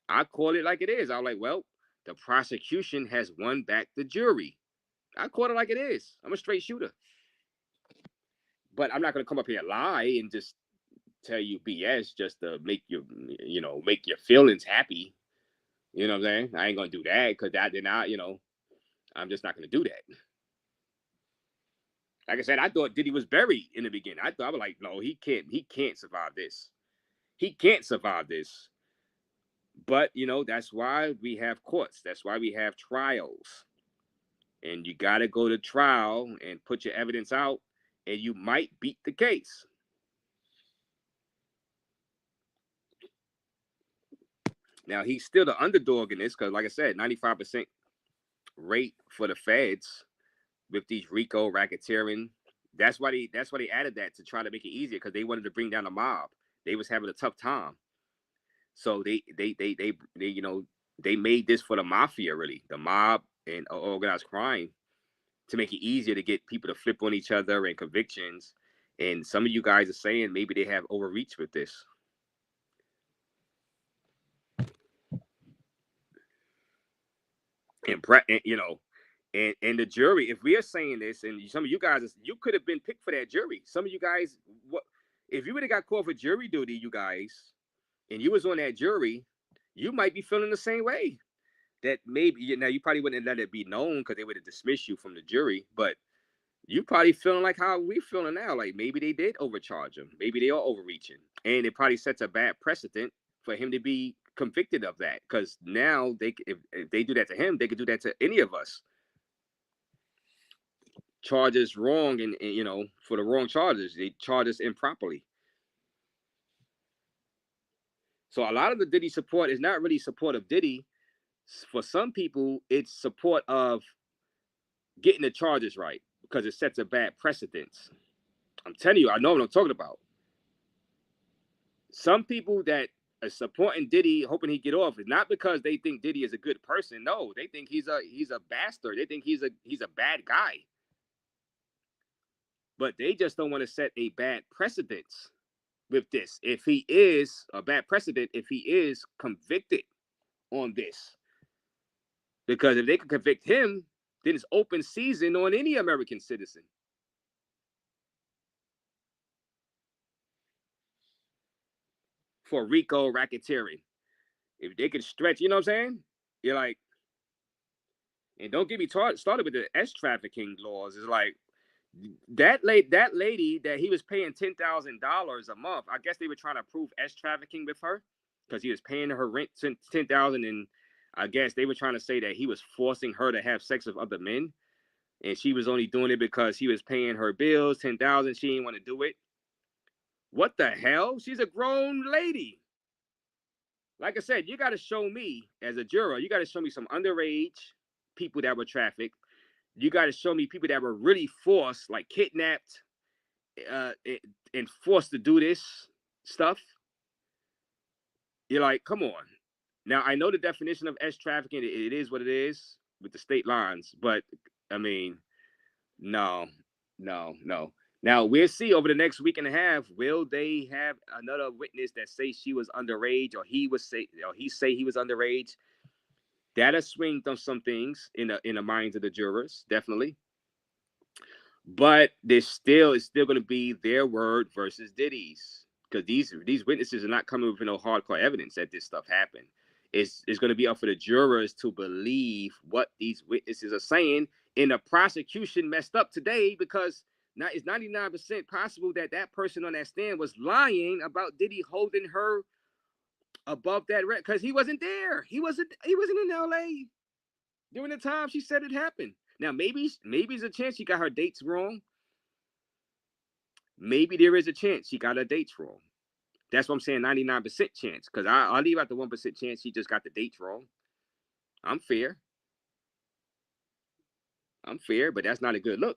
I call it like it is. I'm like, well, the prosecution has won back the jury. I call it like it is. I'm a straight shooter. But I'm not gonna come up here and lie and just tell you BS just to make you, you know, make your feelings happy. You know what I'm saying? I ain't gonna do that because that did not, you know, I'm just not gonna do that. Like I said, I thought Diddy was buried in the beginning. I was like, no, he can't survive this. He can't survive this. But you know, that's why we have courts. That's why we have trials. And you gotta go to trial and put your evidence out, and you might beat the case. Now he's still the underdog in this because, like I said, 95% rate for the feds with these RICO racketeering. That's why they added that to try to make it easier because they wanted to bring down the mob. They was having a tough time, so they you know, they made this for the mafia, really, the mob and organized crime, to make it easier to get people to flip on each other and convictions. And some of you guys are saying maybe they have overreached with this. And you know, and the jury, if we are saying this, and some of you guys, you could have been picked for that jury. Some of you guys, what if you would have got called for jury duty, you guys, and you was on that jury, you might be feeling the same way. That maybe now you probably wouldn't let it be known because they would have dismissed you from the jury, but you probably feeling like how we feeling now. Like maybe they did overcharge him, maybe they are overreaching, and it probably sets a bad precedent for him to be convicted of that. Because now if they do that to him, they could do that to any of us. Charges wrong, and you know, for the wrong charges, they charge us improperly. So a lot of the Diddy support is not really support of Diddy. For some people, it's support of getting the charges right because it sets a bad precedent. I'm telling you, I know what I'm talking about. Some people that are supporting Diddy, hoping he get off, is not because they think Diddy is a good person. No, they think he's a bastard. They think he's a bad guy. But they just don't want to set a bad precedent with this. If he is a bad precedent, if he is convicted on this, because if they can convict him, then it's open season on any American citizen. For RICO racketeering. If they can stretch, you know what I'm saying? You're like, and don't get me started with the S trafficking laws. It's like that lady that he was paying $10,000 a month. I guess they were trying to prove S trafficking with her because he was paying her rent $10,000, and I guess they were trying to say that he was forcing her to have sex with other men, and she was only doing it because he was paying her bills, $10,000. She didn't want to do it. What the hell? She's a grown lady. Like I said, you got to show me as a juror, you got to show me some underage people that were trafficked. You got to show me people that were really forced, like kidnapped, and forced to do this stuff. You're like, come on. Now, I know the definition of S trafficking. It is what it is with the state lines. But, I mean, no. Now, we'll see over the next week and a half, will they have another witness that say she was underage, or he say he was underage? That'll swing some things in the minds of the jurors, definitely. But it's still going to be their word versus Diddy's. because these witnesses are not coming with no hardcore evidence that this stuff happened. It's going to be up for the jurors to believe what these witnesses are saying. And the prosecution messed up today because now it's 99% possible that that person on that stand was lying about Diddy holding her above that rent because he wasn't there. He wasn't in LA during the time she said it happened. Now maybe there's a chance she got her dates wrong. Maybe there is a chance she got her dates wrong. That's what I'm saying, 99% chance. Because I'll leave out the 1% chance she just got the dates wrong. I'm fair, but that's not a good look.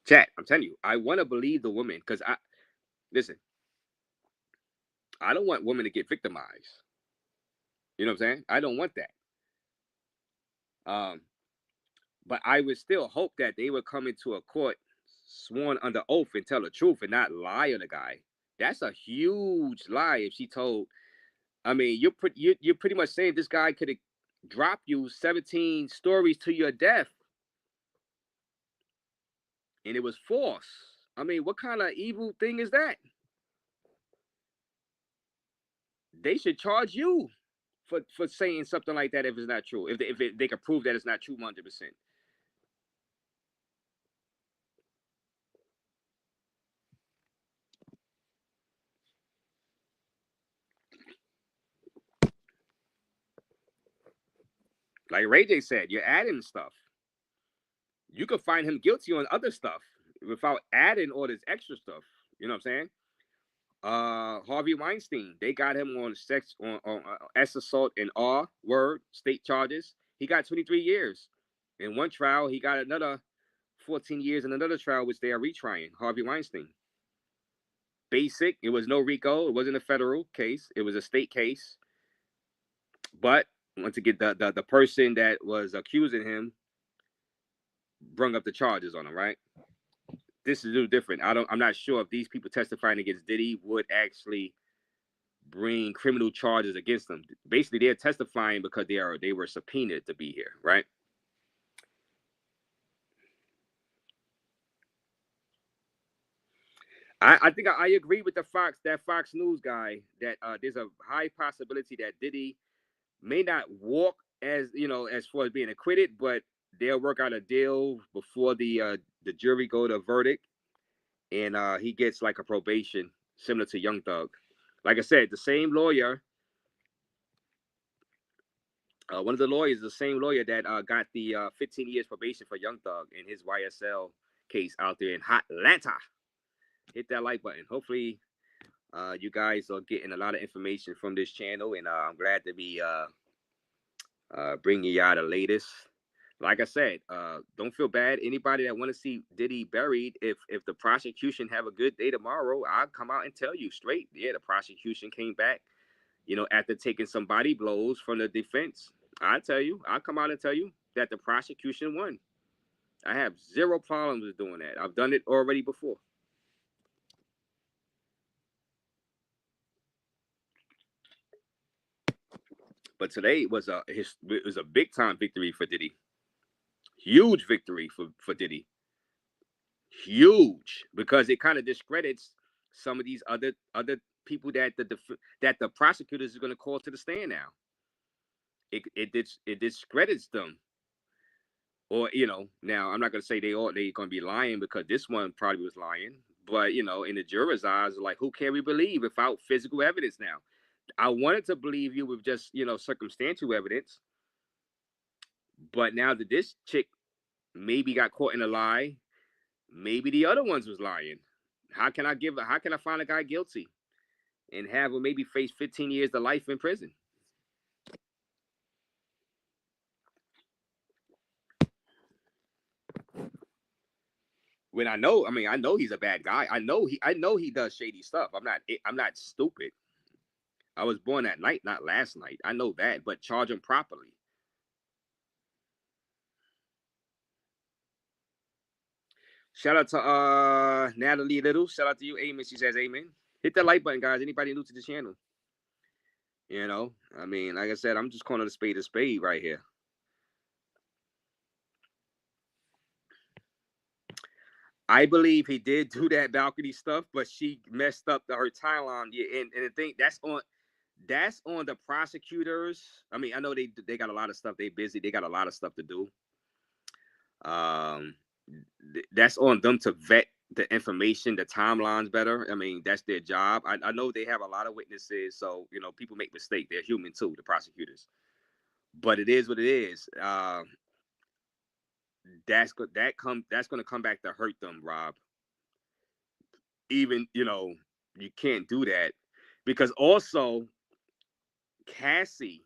Chat, I'm telling you, I want to believe the woman because listen, I don't want women to get victimized. You know what I'm saying? I don't want that. But I would still hope that they would come into a court sworn under oath and tell the truth and not lie on the guy. That's a huge lie if she told. I mean, you're pretty much saying this guy could have dropped you 17 stories to your death. And it was false. I mean, what kind of evil thing is that? They should charge you for saying something like that if it's not true. If they can prove that it's not true 100%. Like Raze said, you're adding stuff. You could find him guilty on other stuff without adding all this extra stuff. You know what I'm saying? Harvey Weinstein, they got him on sex on S assault and state charges. He got 23 years. In one trial, he got another 14 years in another trial, which they are retrying. Harvey Weinstein. Basic. It was no RICO. It wasn't a federal case. It was a state case. But once again, the person that was accusing him brung up the charges on him, right? This is a little different. I'm not sure if these people testifying against Diddy would actually bring criminal charges against them. Basically, they're testifying because they were subpoenaed to be here, right? I think I agree with that Fox News guy that there's a high possibility that Diddy may not walk as far as being acquitted, but they'll work out a deal before the jury go to verdict, and he gets like a probation similar to Young Thug. Like I said, the same lawyer, one of the lawyers, the same lawyer that got the 15 years probation for Young Thug in his YSL case out there in Hot Atlanta. Hit that like button. Hopefully, you guys are getting a lot of information from this channel, and I'm glad to be bringing y'all the latest. Like I said, don't feel bad. Anybody that want to see Diddy buried, if the prosecution have a good day tomorrow, I'll come out and tell you straight. Yeah, the prosecution came back, after taking some body blows from the defense. I'll come out and tell you that the prosecution won. I have zero problems with doing that. I've done it already before. But today was a big time victory for Diddy. Huge victory for Diddy. Huge, because it kind of discredits some of these other people that the prosecutors are going to call to the stand now. It discredits them. Or now I'm not going to say they're going to be lying, because this one probably was lying. But in the jurors' eyes, like, who can we believe without physical evidence now? I wanted to believe you with just, circumstantial evidence. But now that this chick maybe got caught in a lie, maybe the other ones was lying. How can I find a guy guilty and have him maybe face 15 years to life in prison? When I know he's a bad guy. I know he does shady stuff. I'm not stupid. I was born that night, not last night. I know that, but charge him properly. Shout out to Natalie Little. Shout out to you, Amen. She says amen. Hit that like button, guys. Anybody new to the channel? You know, I mean, like I said, I'm just calling a spade right here. I believe he did do that balcony stuff, but she messed up her timeline. Yeah, and the thing that's on the prosecutors. I mean, I know they got a lot of stuff. They busy. They got a lot of stuff to do. That's on them to vet the information, the timelines better. I mean, that's their job. I know they have a lot of witnesses, so you know people make mistakes. They're human too, the prosecutors. But it is what it is. That's going to come back to hurt them, Rob. Even you can't do that because also Cassie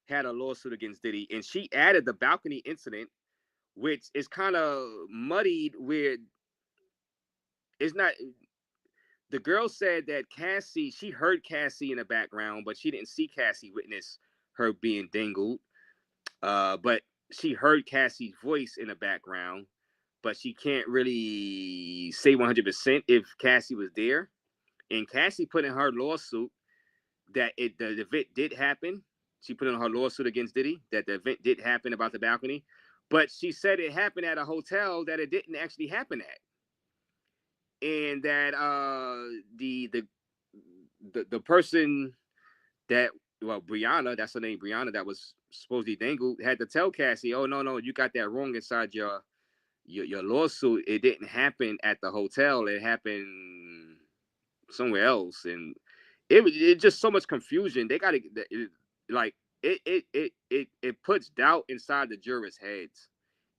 had a lawsuit against Diddy, and she added the balcony incident, which is kind of muddied. Where it's not. The girl said that she heard Cassie in the background, but she didn't see Cassie witness her being dangled. But she heard Cassie's voice in the background, but she can't really say 100% if Cassie was there. And Cassie put in her lawsuit that the event did happen. She put in her lawsuit against Diddy that the event did happen about the balcony, but she said it happened at a hotel that it didn't actually happen at. And that the person that Brianna, that's her name, Brianna, that was supposedly dangled, had to tell Cassie, "Oh no, you got that wrong inside your lawsuit. It didn't happen at the hotel. It happened somewhere else." And it just so much confusion. They got to like it puts doubt inside the jurors' heads.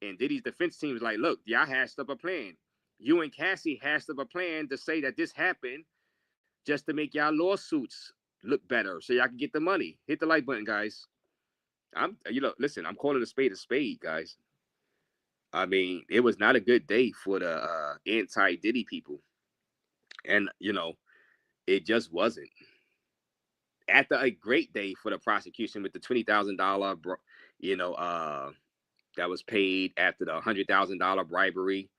And Diddy's defense team is like, "Look, y'all hashed up a plan. You and Cassie hashed up a plan to say that this happened just to make y'all lawsuits look better so y'all can get the money." Hit the like button, guys. Listen, I'm calling a spade, guys. I mean, it was not a good day for the anti-Diddy people. And, it just wasn't. After a great day for the prosecution with the $20,000, that was paid after the $100,000 bribery,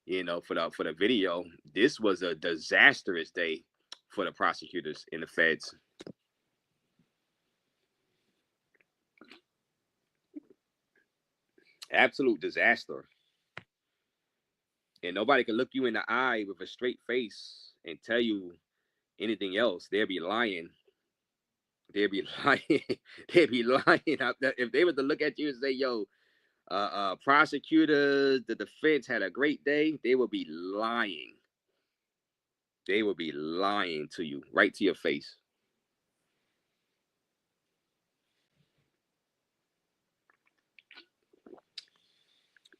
for the video, this was a disastrous day for the prosecutors and the feds. Absolute disaster. And nobody can look you in the eye with a straight face and tell you anything else. They'll be lying. They'll be lying. They'll be lying. If they were to look at you and say, "Yo, prosecutors, the defense had a great day," they will be lying. They will be lying to you, right to your face.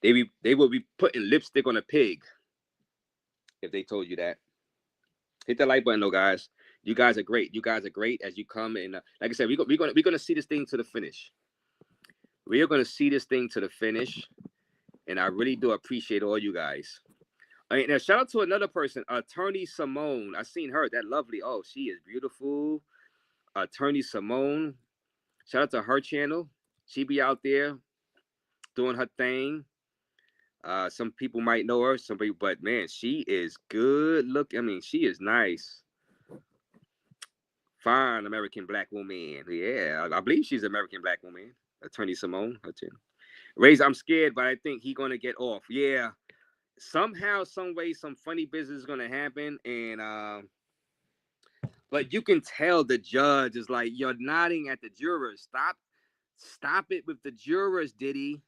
They will be putting lipstick on a pig if they told you that. Hit that like button, though, guys. You guys are great. You guys are great as you come. And like I said, we're gonna see this thing to the finish. We are gonna see this thing to the finish, and I really do appreciate all you guys. Now, shout out to another person, Attorney Simone. I seen her. That lovely. Oh, she is beautiful. Attorney Simone. Shout out to her channel. She be out there doing her thing. Some people might know her, but man, she is good looking. I mean, she is nice. Fine American black woman. Yeah, I believe she's an American black woman. Attorney Simone. Raze, I'm scared, but I think he's gonna get off. Yeah. Somehow, some way, some funny business is gonna happen. And but you can tell the judge is like, you're nodding at the jurors. Stop it with the jurors, Diddy.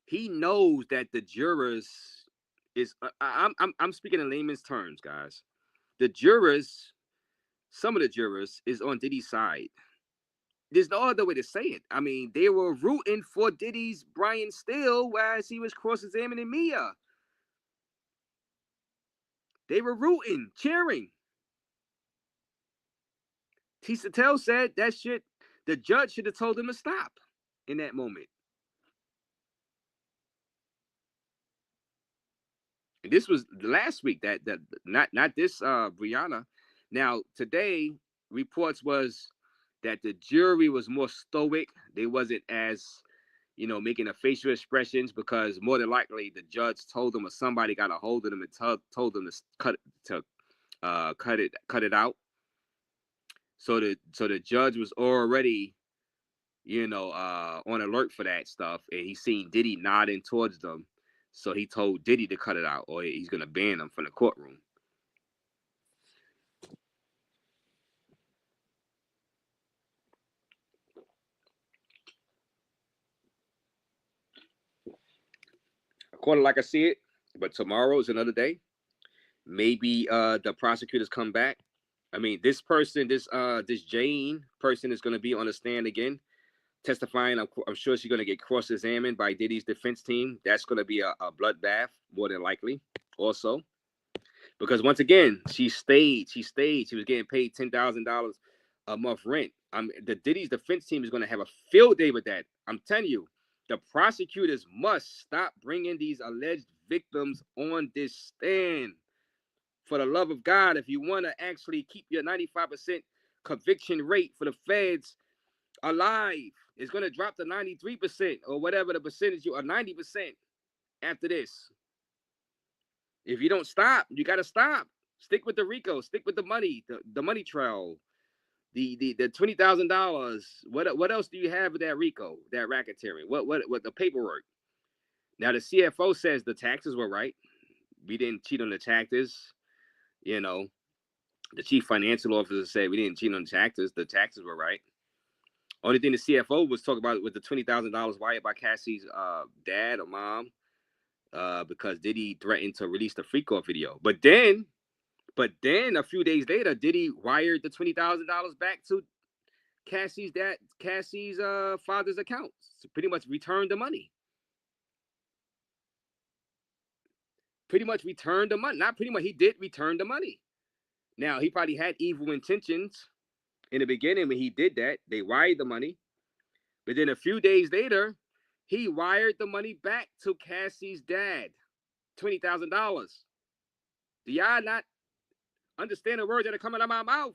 He knows that the jurors is I'm speaking in layman's terms, guys. The jurors, some of the jurors is on Diddy's side. There's no other way to say it. I mean, they were rooting for Diddy's Brian Steele as he was cross-examining Mia. They were rooting, cheering. Tisa Tell said that shit, the judge should have told him to stop in that moment. This was last week, that not this Brianna. Now, today, reports was that the jury was more stoic. They wasn't as, you know, making the facial expressions, because more than likely the judge told them, or somebody got a hold of them and told them to cut it out. So the judge was already, you know, on alert for that stuff, and he seen Diddy nodding towards them, so he told Diddy to cut it out, or he's gonna ban them from the courtroom. According like I see it, but tomorrow is another day. Maybe the prosecutors come back. I mean, this person, this Jane person is going to be on the stand again, testifying. I'm sure she's going to get cross-examined by Diddy's defense team. That's going to be a bloodbath, more than likely, also. Because once again, she stayed. She was getting paid $10,000 a month rent. The Diddy's defense team is going to have a field day with that. I'm telling you, the prosecutors must stop bringing these alleged victims on this stand. For the love of God, if you want to actually keep your 95% conviction rate for the feds alive, it's going to drop to 93% or whatever the percentage you are, 90% after this. If you don't stop, you got to stop. Stick with the RICO. Stick with the money, the money trail, the $20,000. What else do you have with that RICO, that racketeering? What the paperwork? Now the CFO says the taxes were right. We didn't cheat on the taxes. You know, the chief financial officer said we didn't cheat on the taxes. The taxes were right. Only thing the CFO was talking about was the $20,000 wired by Cassie's dad or mom, because Diddy threatened to release the free call video. But then a few days later, Diddy wired the $20,000 back to Cassie's father's account. So pretty much returned the money. Not pretty much. He did return the money. Now, he probably had evil intentions in the beginning when he did that. They wired the money. But then a few days later, he wired the money back to Cassie's dad. $20,000. Do y'all not understand the words that are coming out of my mouth?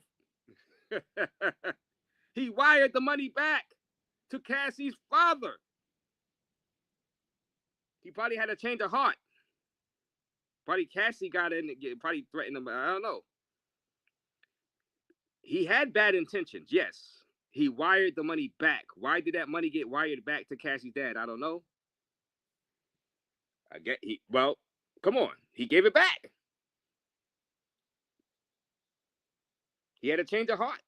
He wired the money back to Cassie's father. He probably had a change of heart. Probably Cassie got in, probably threatened him. I don't know. He had bad intentions, yes. He wired the money back. Why did that money get wired back to Cassie's dad? I don't know. Well, come on. He gave it back. He had a change of heart.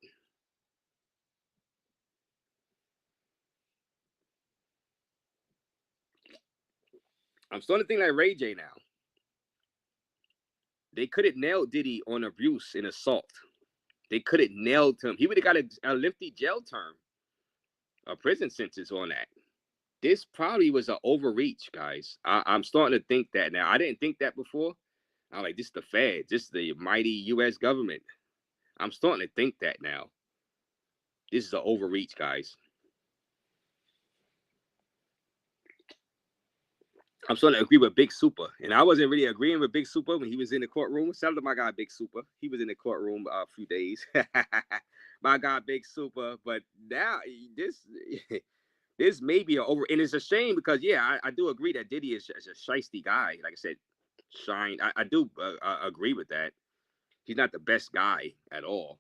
I'm starting to think like Ray J now. They could have nailed Diddy on abuse and assault. They could have nailed him. He would have got a lengthy jail term, a prison sentence on that. This probably was an overreach, guys. I'm starting to think that now. I didn't think that before. I'm like, this is the feds. This is the mighty U.S. government. I'm starting to think that now. This is an overreach, guys. I'm starting to agree with Big Super. And I wasn't really agreeing with Big Super when he was in the courtroom. Shout out to my guy, Big Super. He was in the courtroom a few days. My guy, Big Super. But now, this may be an over. And it's a shame because, yeah, I do agree that Diddy is a shiesty guy. Like I said, I do agree with that. He's not the best guy at all.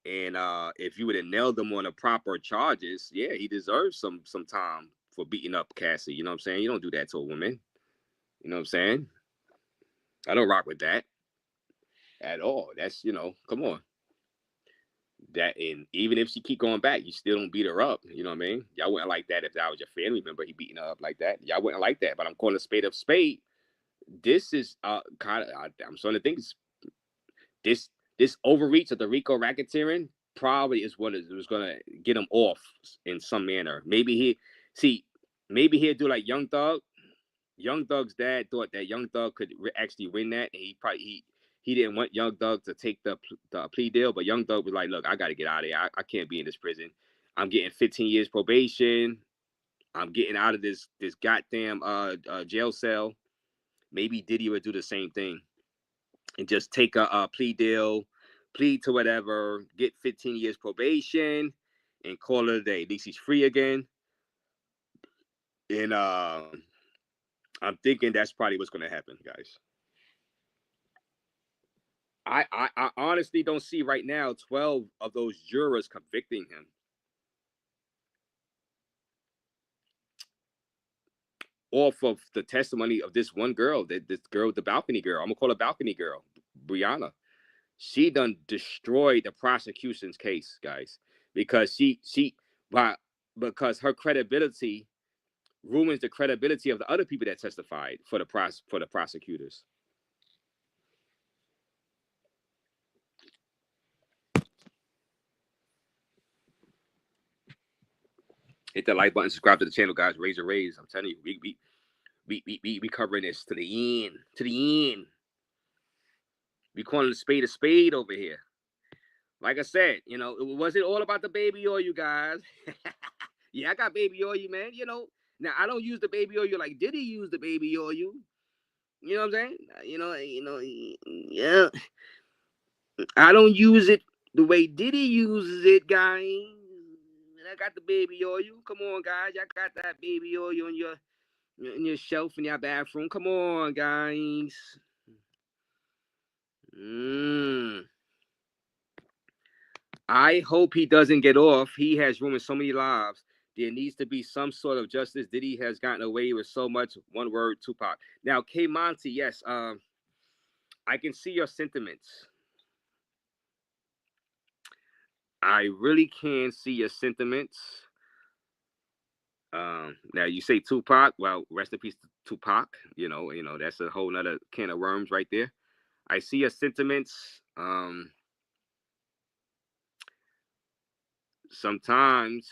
And if you would have nailed him on the proper charges, yeah, he deserves some time for beating up Cassie. You know what I'm saying? You don't do that to a woman. You know what I'm saying? I don't rock with that at all. That's, come on. That, and even if she keep going back, you still don't beat her up. You know what I mean? Y'all wouldn't like that if that was your family member. He beating her up like that. Y'all wouldn't like that. But I'm calling a spade of spade. This is kind of. I'm starting to think this overreach of the RICO racketeering probably is what was going to get him off in some manner. Maybe he'd do like Young Thug. Young Thug's dad thought that Young Thug could actually win that, and he didn't want Young Thug to take the plea deal, but Young Thug was like, look, I got to get out of here. I can't be in this prison. I'm getting 15 years probation. I'm getting out of this goddamn jail cell. Maybe Diddy would do the same thing and just take a plea deal, plead to whatever, get 15 years probation, and call it a day. At least he's free again. And I'm thinking that's probably what's going to happen, guys. I honestly don't see right now 12 of those jurors convicting him. Off of the testimony of this one girl, this girl, the balcony girl. I'm gonna call her balcony girl, Brianna. She done destroyed the prosecution's case, guys, because because her credibility ruins the credibility of the other people that testified for the prosecutors. Hit the like button, subscribe to the channel, guys. Raze. I'm telling you, we covering this to the end, We calling a spade over here. Like I said, was it all about the baby oil, you guys? Yeah, I got baby oil, man. Now I don't use the baby oil like Diddy used the baby oil. You know what I'm saying? Yeah. I don't use it the way Diddy uses it, guys. I got the baby oil. Come on, guys. I got that baby oil on your shelf in your bathroom. Come on, guys. I hope he doesn't get off. He has ruined so many lives. There needs to be some sort of justice. Diddy has gotten away with so much. One word, Tupac. Now, K Monty, yes, I can see your sentiments. I really can see your sentiments. Now you say Tupac. Well, rest in peace to Tupac. That's a whole nother can of worms right there. I see your sentiments. Sometimes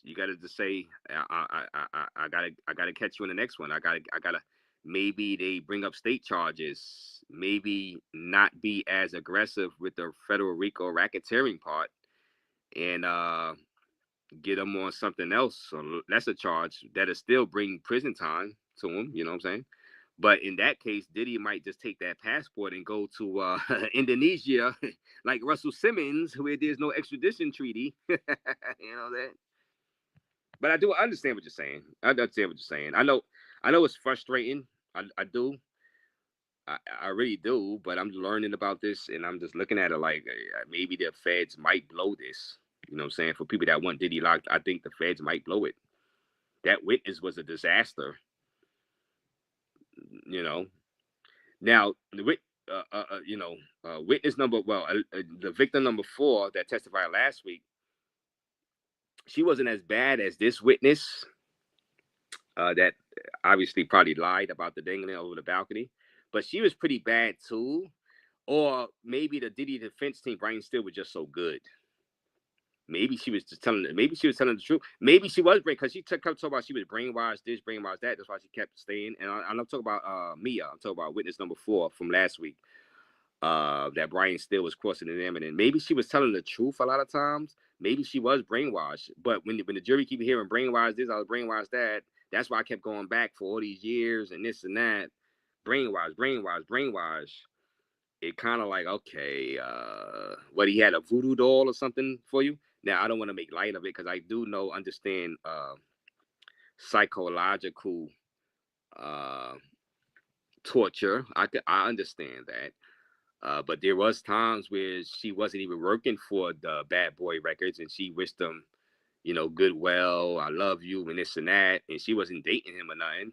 you gotta just say, I gotta catch you in the next one. I gotta. Maybe they bring up state charges. Maybe not be as aggressive with the federal RICO racketeering part, and get them on something else. So that's a charge that'll still bring prison time to him. You know what I'm saying? But in that case, Diddy might just take that passport and go to Indonesia, like Russell Simmons, where there's no extradition treaty. You know that. But I do understand what you're saying. I understand what you're saying. I know it's frustrating. I do. I really do. But I'm learning about this, and I'm just looking at it like maybe the feds might blow this. You know what I'm saying? For people that want Diddy locked, I think the feds might blow it. That witness was a disaster. Now the witness number, the victim number 4 that testified last week, she wasn't as bad as this witness that obviously probably lied about the dangling over the balcony, but she was pretty bad too. Or maybe the Diddy defense team, Brian Steele, was just so good. Maybe she was just telling it. Maybe she was telling the truth. Maybe she was because she kept talking about she was brainwashed this, brainwashed that. That's why she kept staying. And I'm talking about Mia. I'm talking about witness number 4 from last week. That Brian Steele was crossing the limit, and maybe she was telling the truth a lot of times. Maybe she was brainwashed. But when the jury keep hearing brainwashed this, I was brainwashed that. That's why I kept going back for all these years and this and that. Brainwashed. It kind of like, okay, what, he had a voodoo doll or something for you? Now, I don't want to make light of it because I do understand psychological torture. I understand that. But there was times where she wasn't even working for the Bad Boy Records, and she wished them, goodwill, I love you, and this and that, and she wasn't dating him or nothing.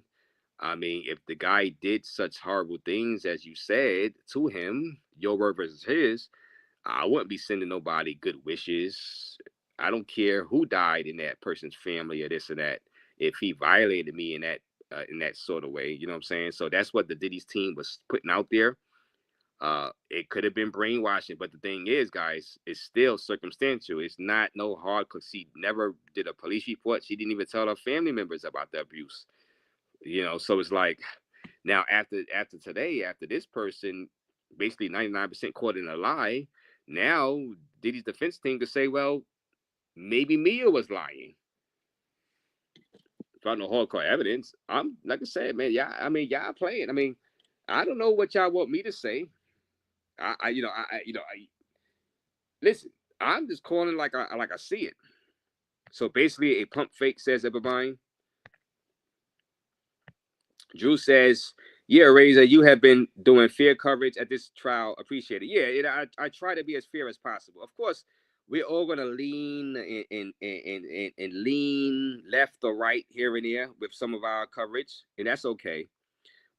I mean, if the guy did such horrible things as you said to him, your word versus his, I wouldn't be sending nobody good wishes. I don't care who died in that person's family or this or that. If he violated me in that sort of way, you know what I'm saying? So that's what the Diddy's team was putting out there. It could have been brainwashing, but the thing is, guys, it's still circumstantial. It's not no hard, because she never did a police report. She didn't even tell her family members about the abuse. So it's like, now after today, after this person basically 99% caught in a lie, now Diddy's defense team could say, well, maybe Mia was lying. Found no hardcore evidence. I'm like I said, man, y'all playing. I mean, I don't know what y'all want me to say. Listen, I'm just calling like I see it. So basically, a pump fake says everybody. Drew says, "Yeah, Razor, you have been doing fair coverage at this trial. Appreciate it. Yeah, I try to be as fair as possible. Of course, we're all gonna lean and lean left or right here and there with some of our coverage, and that's okay.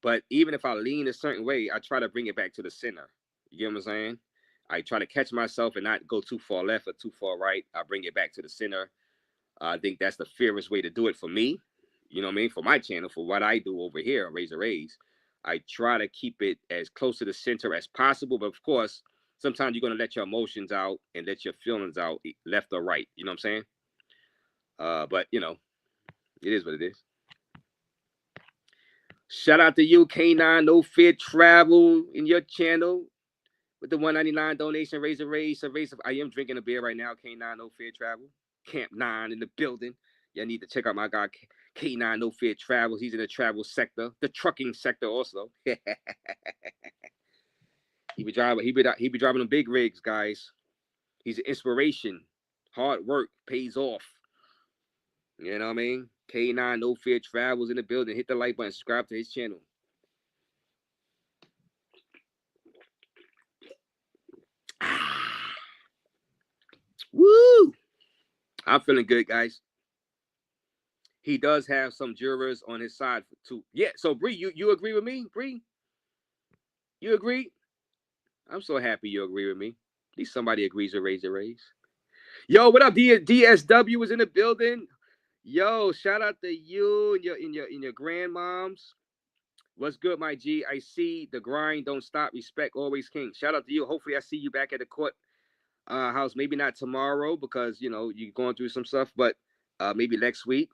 But even if I lean a certain way, I try to bring it back to the center. You get what I'm saying? I try to catch myself and not go too far left or too far right. I bring it back to the center. I think that's the fairest way to do it for me. You know what I mean? For my channel, for what I do over here, Raze. I try to keep it as close to the center as possible. But of course, sometimes you're going to let your emotions out and let your feelings out, left or right. You know what I'm saying? But, it is what it is. Shout out to you, K9 No Fear Travel in your channel with the 199 donation. Raze. I am drinking a beer right now, K9 No Fear Travel. Camp 9 in the building. Y'all need to check out my guy K9 No Fear Travels. He's in the travel sector, the trucking sector also. he be driving them big rigs, guys. He's an inspiration. Hard work pays off. You know what I mean? K9 No Fear Travels in the building. Hit the like button, subscribe to his channel. Woo! I'm feeling good, guys. He does have some jurors on his side too. Yeah, so Bree, you agree with me? Bree? You agree? I'm so happy you agree with me. At least somebody agrees with Raze. Yo, what up? DSW was in the building. Yo, shout out to you and your grandmoms. What's good, my G? I see the grind don't stop. Respect always king. Shout out to you. Hopefully I see you back at the court house. Maybe not tomorrow because you're going through some stuff, but maybe next week.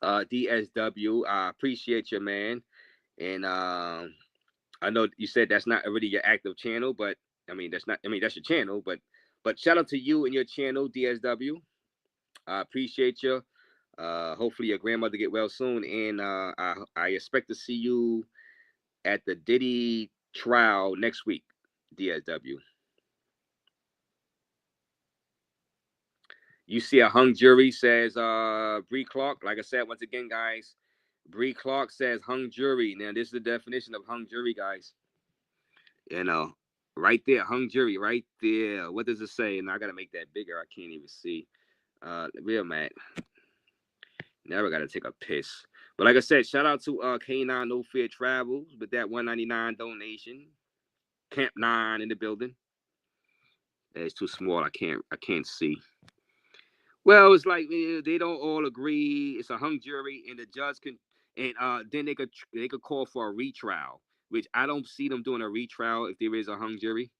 DSW, I appreciate you, man. And I know you said that's not really your active channel, but that's your channel, but shout out to you and your channel, DSW. I appreciate you. Hopefully your grandmother get well soon, and I expect to see you at the Diddy trial next week, DSW. You see a hung jury, says Bree Clark. Like I said, once again, guys, Bree Clark says hung jury. Now, this is the definition of hung jury, guys. Right there, hung jury, right there. What does it say? And I gotta make that bigger. I can't even see. Real Matt. Never gotta take a piss. But like I said, shout out to K9 No Fear Travels with that 199 donation. Camp 9 in the building. It's too small. I can't see. Well, it's like they don't all agree. It's a hung jury, and the judge can, and then they could call for a retrial, which I don't see them doing a retrial if there is a hung jury.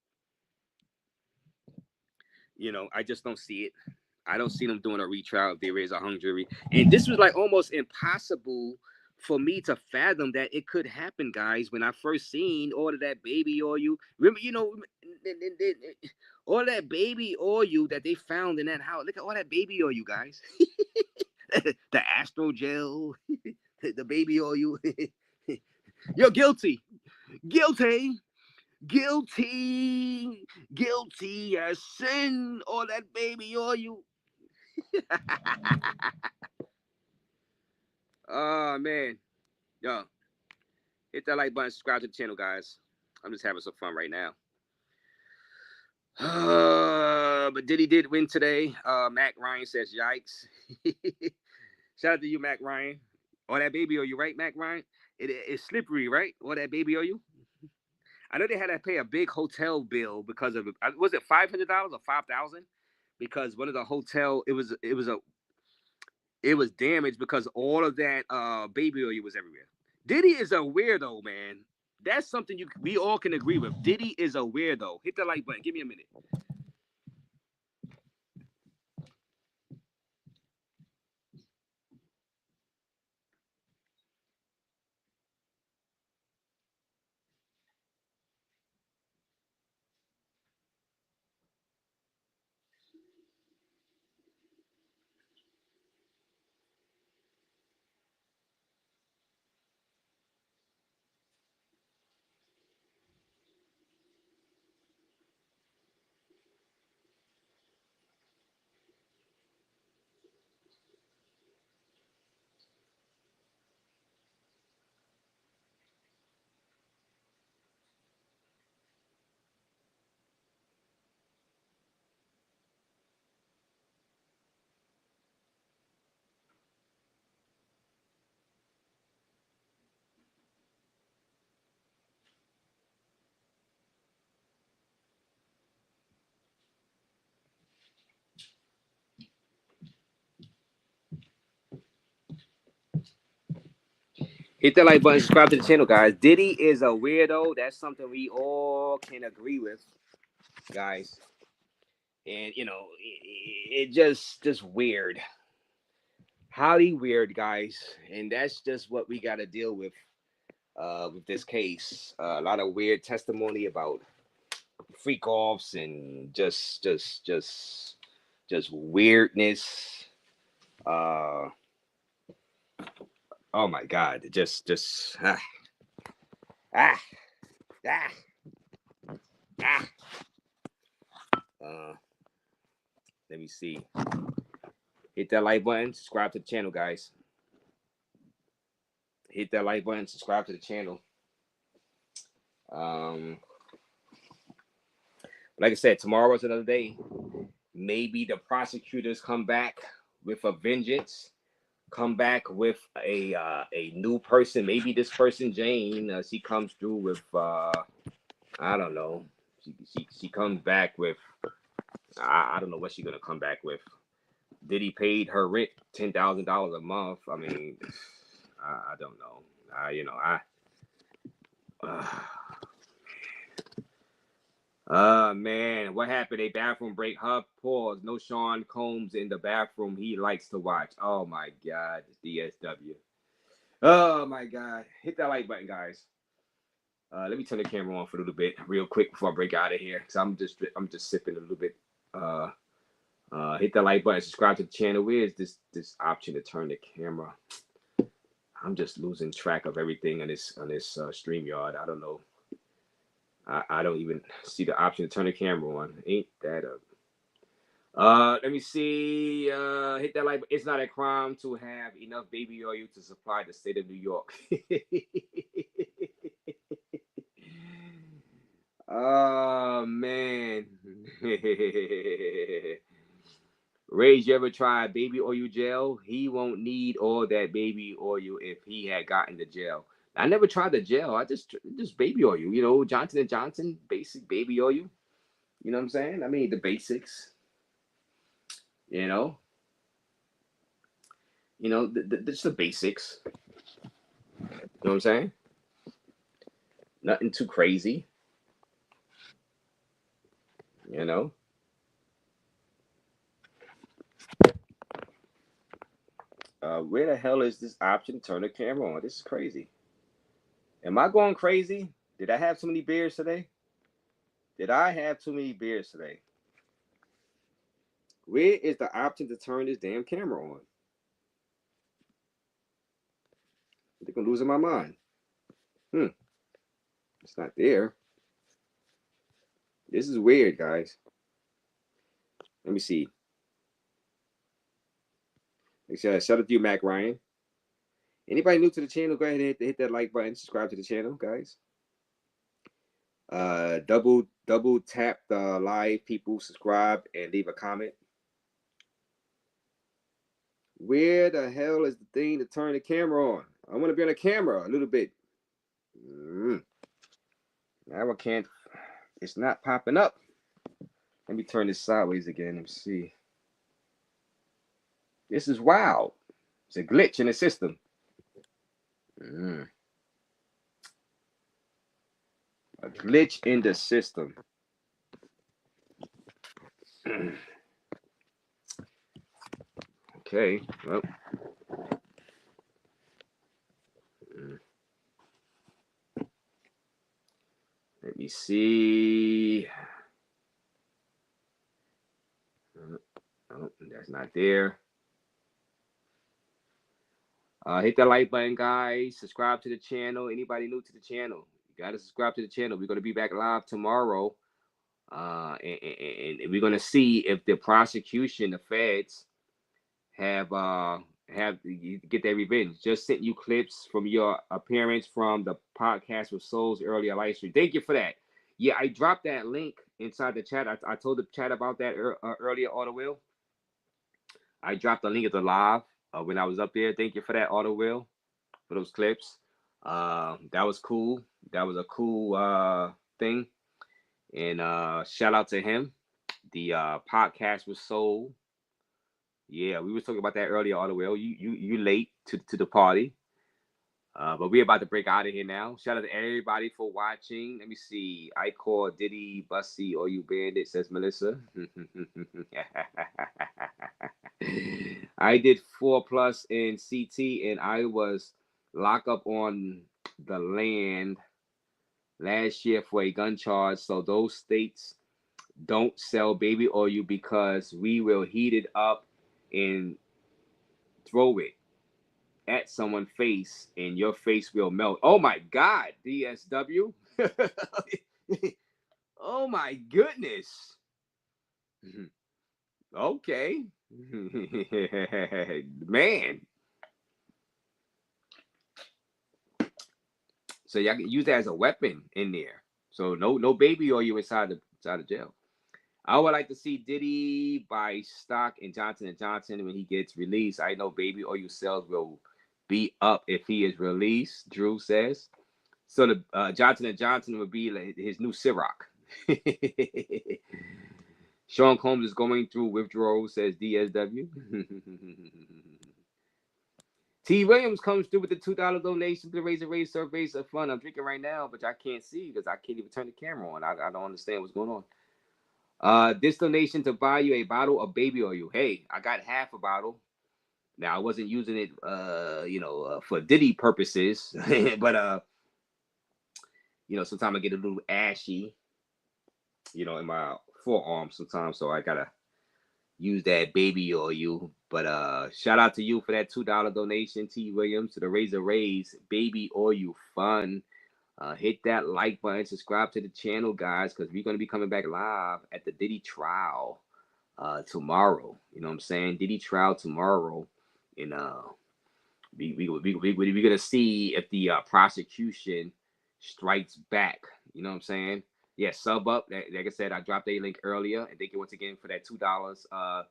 I just don't see it. I don't see them doing a retrial if there is a hung jury. And this was like almost impossible for me to fathom that it could happen, guys. When I first seen all of that baby oil, remember, all that baby oil that they found in that house. Look at all that baby oil, guys. The Astro Gel, the baby oil. You're guilty. Guilty. Guilty as sin, all that baby oil. Oh man, yo, hit that like button, subscribe to the channel, guys. I'm just having some fun right now. But Diddy did win today. Mac Ryan says, "Yikes!" Shout out to you, Mac Ryan. All that baby oil, you right, Mac Ryan? It's slippery, right? All that baby oil. I know they had to pay a big hotel bill because of it. Was it $500 or $5,000? Because one of the hotel, it was damaged because all of that baby oil was everywhere. Diddy is a weirdo, man. That's something we all can agree with. Diddy is a weirdo. Hit the like button. Give me a minute. Hit that like button, subscribe to the channel, guys. Diddy is a weirdo. That's something we all can agree with, guys. And you know, it just weird. Highly weird, guys. And that's just what we got to deal with this case. A lot of weird testimony about freak offs and just weirdness. Oh my God! Let me see. Hit that like button, subscribe to the channel, guys. Hit that like button, subscribe to the channel. Like I said, tomorrow's another day. Maybe the prosecutors come back with a vengeance. Come back with a new person. Maybe this person, Jane, she comes through with I don't know. She comes back with I don't know what she's gonna come back with. Diddy paid her rent $10,000 a month. I mean, I don't know. Man, what happened? A bathroom break. Huff, pause. No Sean Combs in the bathroom. He likes to watch. Oh my God, DSW. Oh my God. Hit that like button, guys. Let me turn the camera on for a little bit, real quick, before I break out of here. Cause I'm just sipping a little bit. Hit that like button, subscribe to the channel. Where is this option to turn the camera? I'm just losing track of everything on this StreamYard. I don't know. I don't even see the option to turn the camera on. Ain't that up? Let me see. Hit that like. It's not a crime to have enough baby oil to supply the state of New York. Oh man. Raze, you ever tried baby oil gel? He won't need all that baby oil if he had gotten the gel. I never tried the gel. I just baby oil. You know, Johnson & Johnson basic baby oil. You know what I'm saying? I mean, the basics. You know, just the basics. You know what I'm saying? Nothing too crazy. You know. Where the hell is this option? Turn the camera on. This is crazy. Am I going crazy? Did I have too many beers today? Where is the option to turn this damn camera on? I think I'm losing my mind. It's not there. This is weird, guys. Let me see. Shout out to you, Mac Ryan. Anybody new to the channel, go ahead and hit that like button, subscribe to the channel, guys. Double tap the live people, subscribe, and leave a comment. Where the hell is the thing to turn the camera on? I want to be on the camera a little bit. Now I can't. It's not popping up. Let me turn this sideways again. Let me see. This is wild. It's a glitch in the system. A glitch in the system. Okay. Well. Let me see. Oh, that's not there. Hit that like button, guys. Subscribe to the channel. Anybody new to the channel, you gotta subscribe to the channel. We're gonna be back live tomorrow, and we're gonna see if the prosecution, the feds, have get their revenge. Just sent you clips from your appearance from the podcast with Souls earlier live stream. Thank you for that. Yeah, I dropped that link inside the chat. I told the chat about that earlier, Auto Will. I dropped the link at the live when I was up there. Thank you for that, Auto Will, for those clips. That was cool. That was a cool thing. And shout out to him. The podcast with Soul. Yeah, we were talking about that earlier, Auto Will. You late to the party. But we're about to break out of here now. Shout out to everybody for watching. Let me see. I call Diddy Bussy or you bandit, says Melissa. I did 4+ in CT and I was locked up on the land last year for a gun charge. So those states don't sell baby oil because we will heat it up and throw it at someone's face and your face will melt. Oh my God, DSW. Oh my goodness. Okay. Man. So y'all can use that as a weapon in there. So no baby oil inside the jail. I would like to see Diddy buy stock in Johnson & Johnson when he gets released. I know baby oil sales will be up if he is released, Drew says. So the Johnson & Johnson would be like his new Ciroc. Sean Combs is going through withdrawal, says DSW. T. Williams comes through with the $2 donation to the Raze Surveys of Fun. I'm drinking right now, but I can't see because I can't even turn the camera on. I don't understand what's going on. This donation to buy you a bottle of baby oil. Hey, I got half a bottle. Now I wasn't using it, for Diddy purposes, but sometimes I get a little ashy, in my forearm sometimes, so I gotta use that baby oil. But shout out to you for that $2 donation, T. Williams, to the Raze Baby Oil Fund. Hit that like button, subscribe to the channel, guys, because we're gonna be coming back live at the Diddy trial tomorrow. You know what I'm saying? Diddy trial tomorrow, and we're gonna see if the prosecution strikes back. You know what I'm saying? Yeah, sub up. Like I said, I dropped a link earlier, and thank you once again for that $2.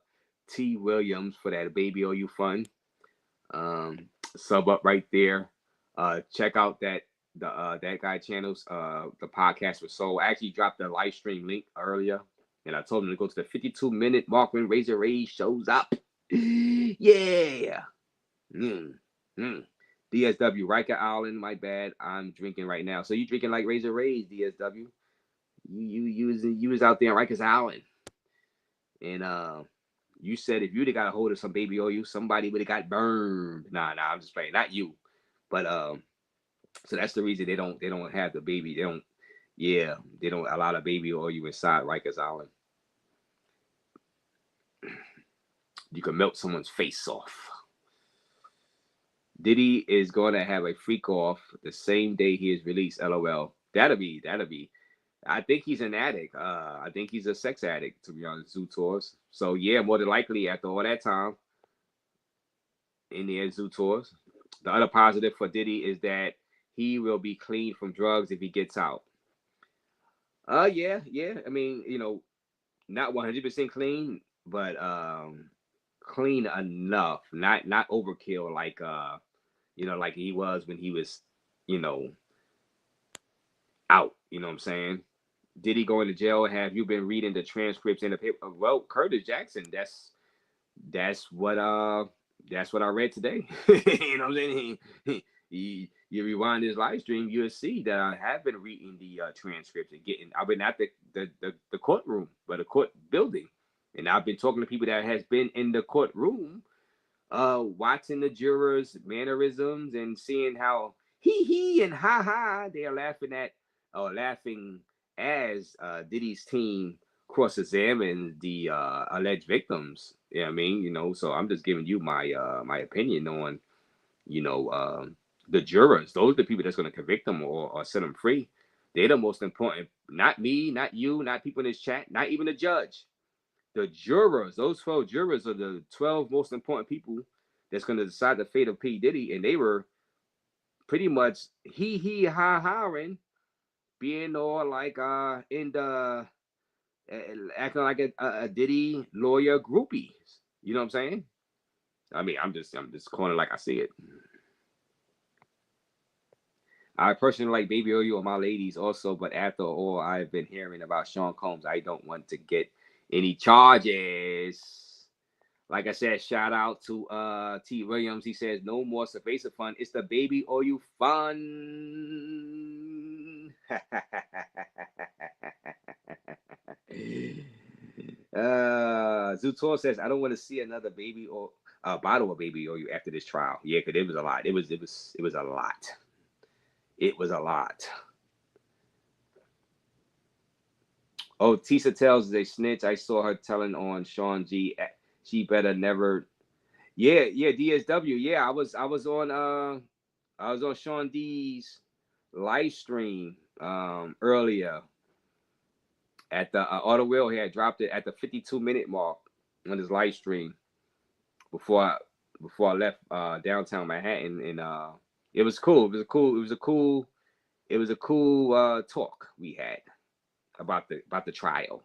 T. Williams for that baby oil fund. Sub up right there. Check out that guy channels. The podcast was sold. I actually dropped the live stream link earlier, and I told him to go to the 52-minute mark when Raze shows up. Yeah. DSW, Riker Island, my bad. I'm drinking right now. So you drinking like Raze, DSW? You was out there on Rikers Island, and you said if you'd have got a hold of some baby oil, somebody would have got burned. Nah, I'm just playing. Not you, but so that's the reason they don't have the baby. They don't allow the baby oil inside Rikers Island. You can melt someone's face off. Diddy is going to have a freak off the same day he is released. LOL. That'll be. I think he's an addict. I think he's a sex addict, to be honest, Zoo Tours. So yeah, more than likely after all that time in the Zoo Tours. The other positive for Diddy is that he will be clean from drugs if he gets out. Yeah. I mean, not 100% clean, but clean enough, not overkill like like he was when he was, out. You know what I'm saying? Did he go into jail? Have you been reading the transcripts in the paper? Well, Curtis Jackson, that's what I read today. You know what I'm saying? You rewind this live stream, you'll see that I have been reading the transcripts and I've been at the courtroom, but the court building, and I've been talking to people that has been in the courtroom, watching the jurors' mannerisms and seeing how he and ha they are laughing as Diddy's team cross-examines the alleged victims. Yeah, you know what I mean, so I'm just giving you my opinion on, the jurors. Those are the people that's going to convict them or set them free. They're the most important. Not me, not you, not people in this chat, not even the judge. The jurors, those 12 jurors are the 12 most important people that's going to decide the fate of P. Diddy, and they were pretty much ha-haing, being all like in the acting like a Diddy lawyer groupie. You know what I'm saying? I mean, I'm just calling it like I see it. I personally like baby oil on my ladies also, but after all I've been hearing about Sean Combs, I don't want to get any charges. Like I said, shout out to T. Williams. He says, no more Cerveza fun. It's the baby or you fun. Zutor says, I don't want to see another baby or bottle of baby or you after this trial. Yeah, because it was a lot. It was a lot. It was a lot. Oh, Tisa tells a snitch. I saw her telling on Sean G. She better never. Yeah, DSW. Yeah, I was on Sean D's live stream earlier at the Auto Wheel. He had dropped it at the 52-minute mark on his live stream before I left downtown Manhattan, and it was cool. It was a cool talk we had about the trial.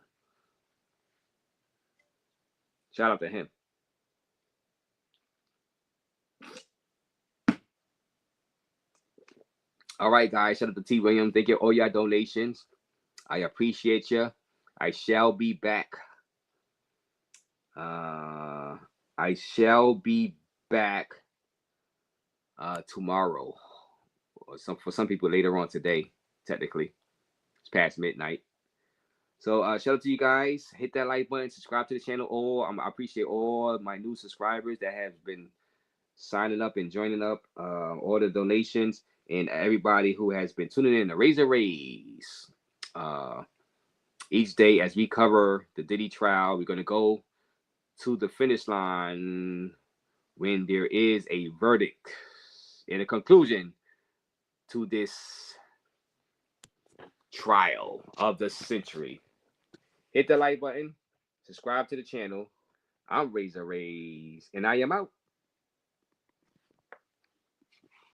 Shout out to him. All right, guys. Shout out to T. Williams. Thank you all your donations. I appreciate you. I shall be back. I shall be back tomorrow. Or for some people later on today, technically. It's past midnight. So shout out to you guys. Hit that like button, subscribe to the channel. I appreciate all my new subscribers that have been signing up and joining up, all the donations, and everybody who has been tuning in to Raze. Each day as we cover the Diddy trial, we're going to go to the finish line when there is a verdict and a conclusion to this trial of the century. Hit the like button, subscribe to the channel. I'm Raze, and I am out.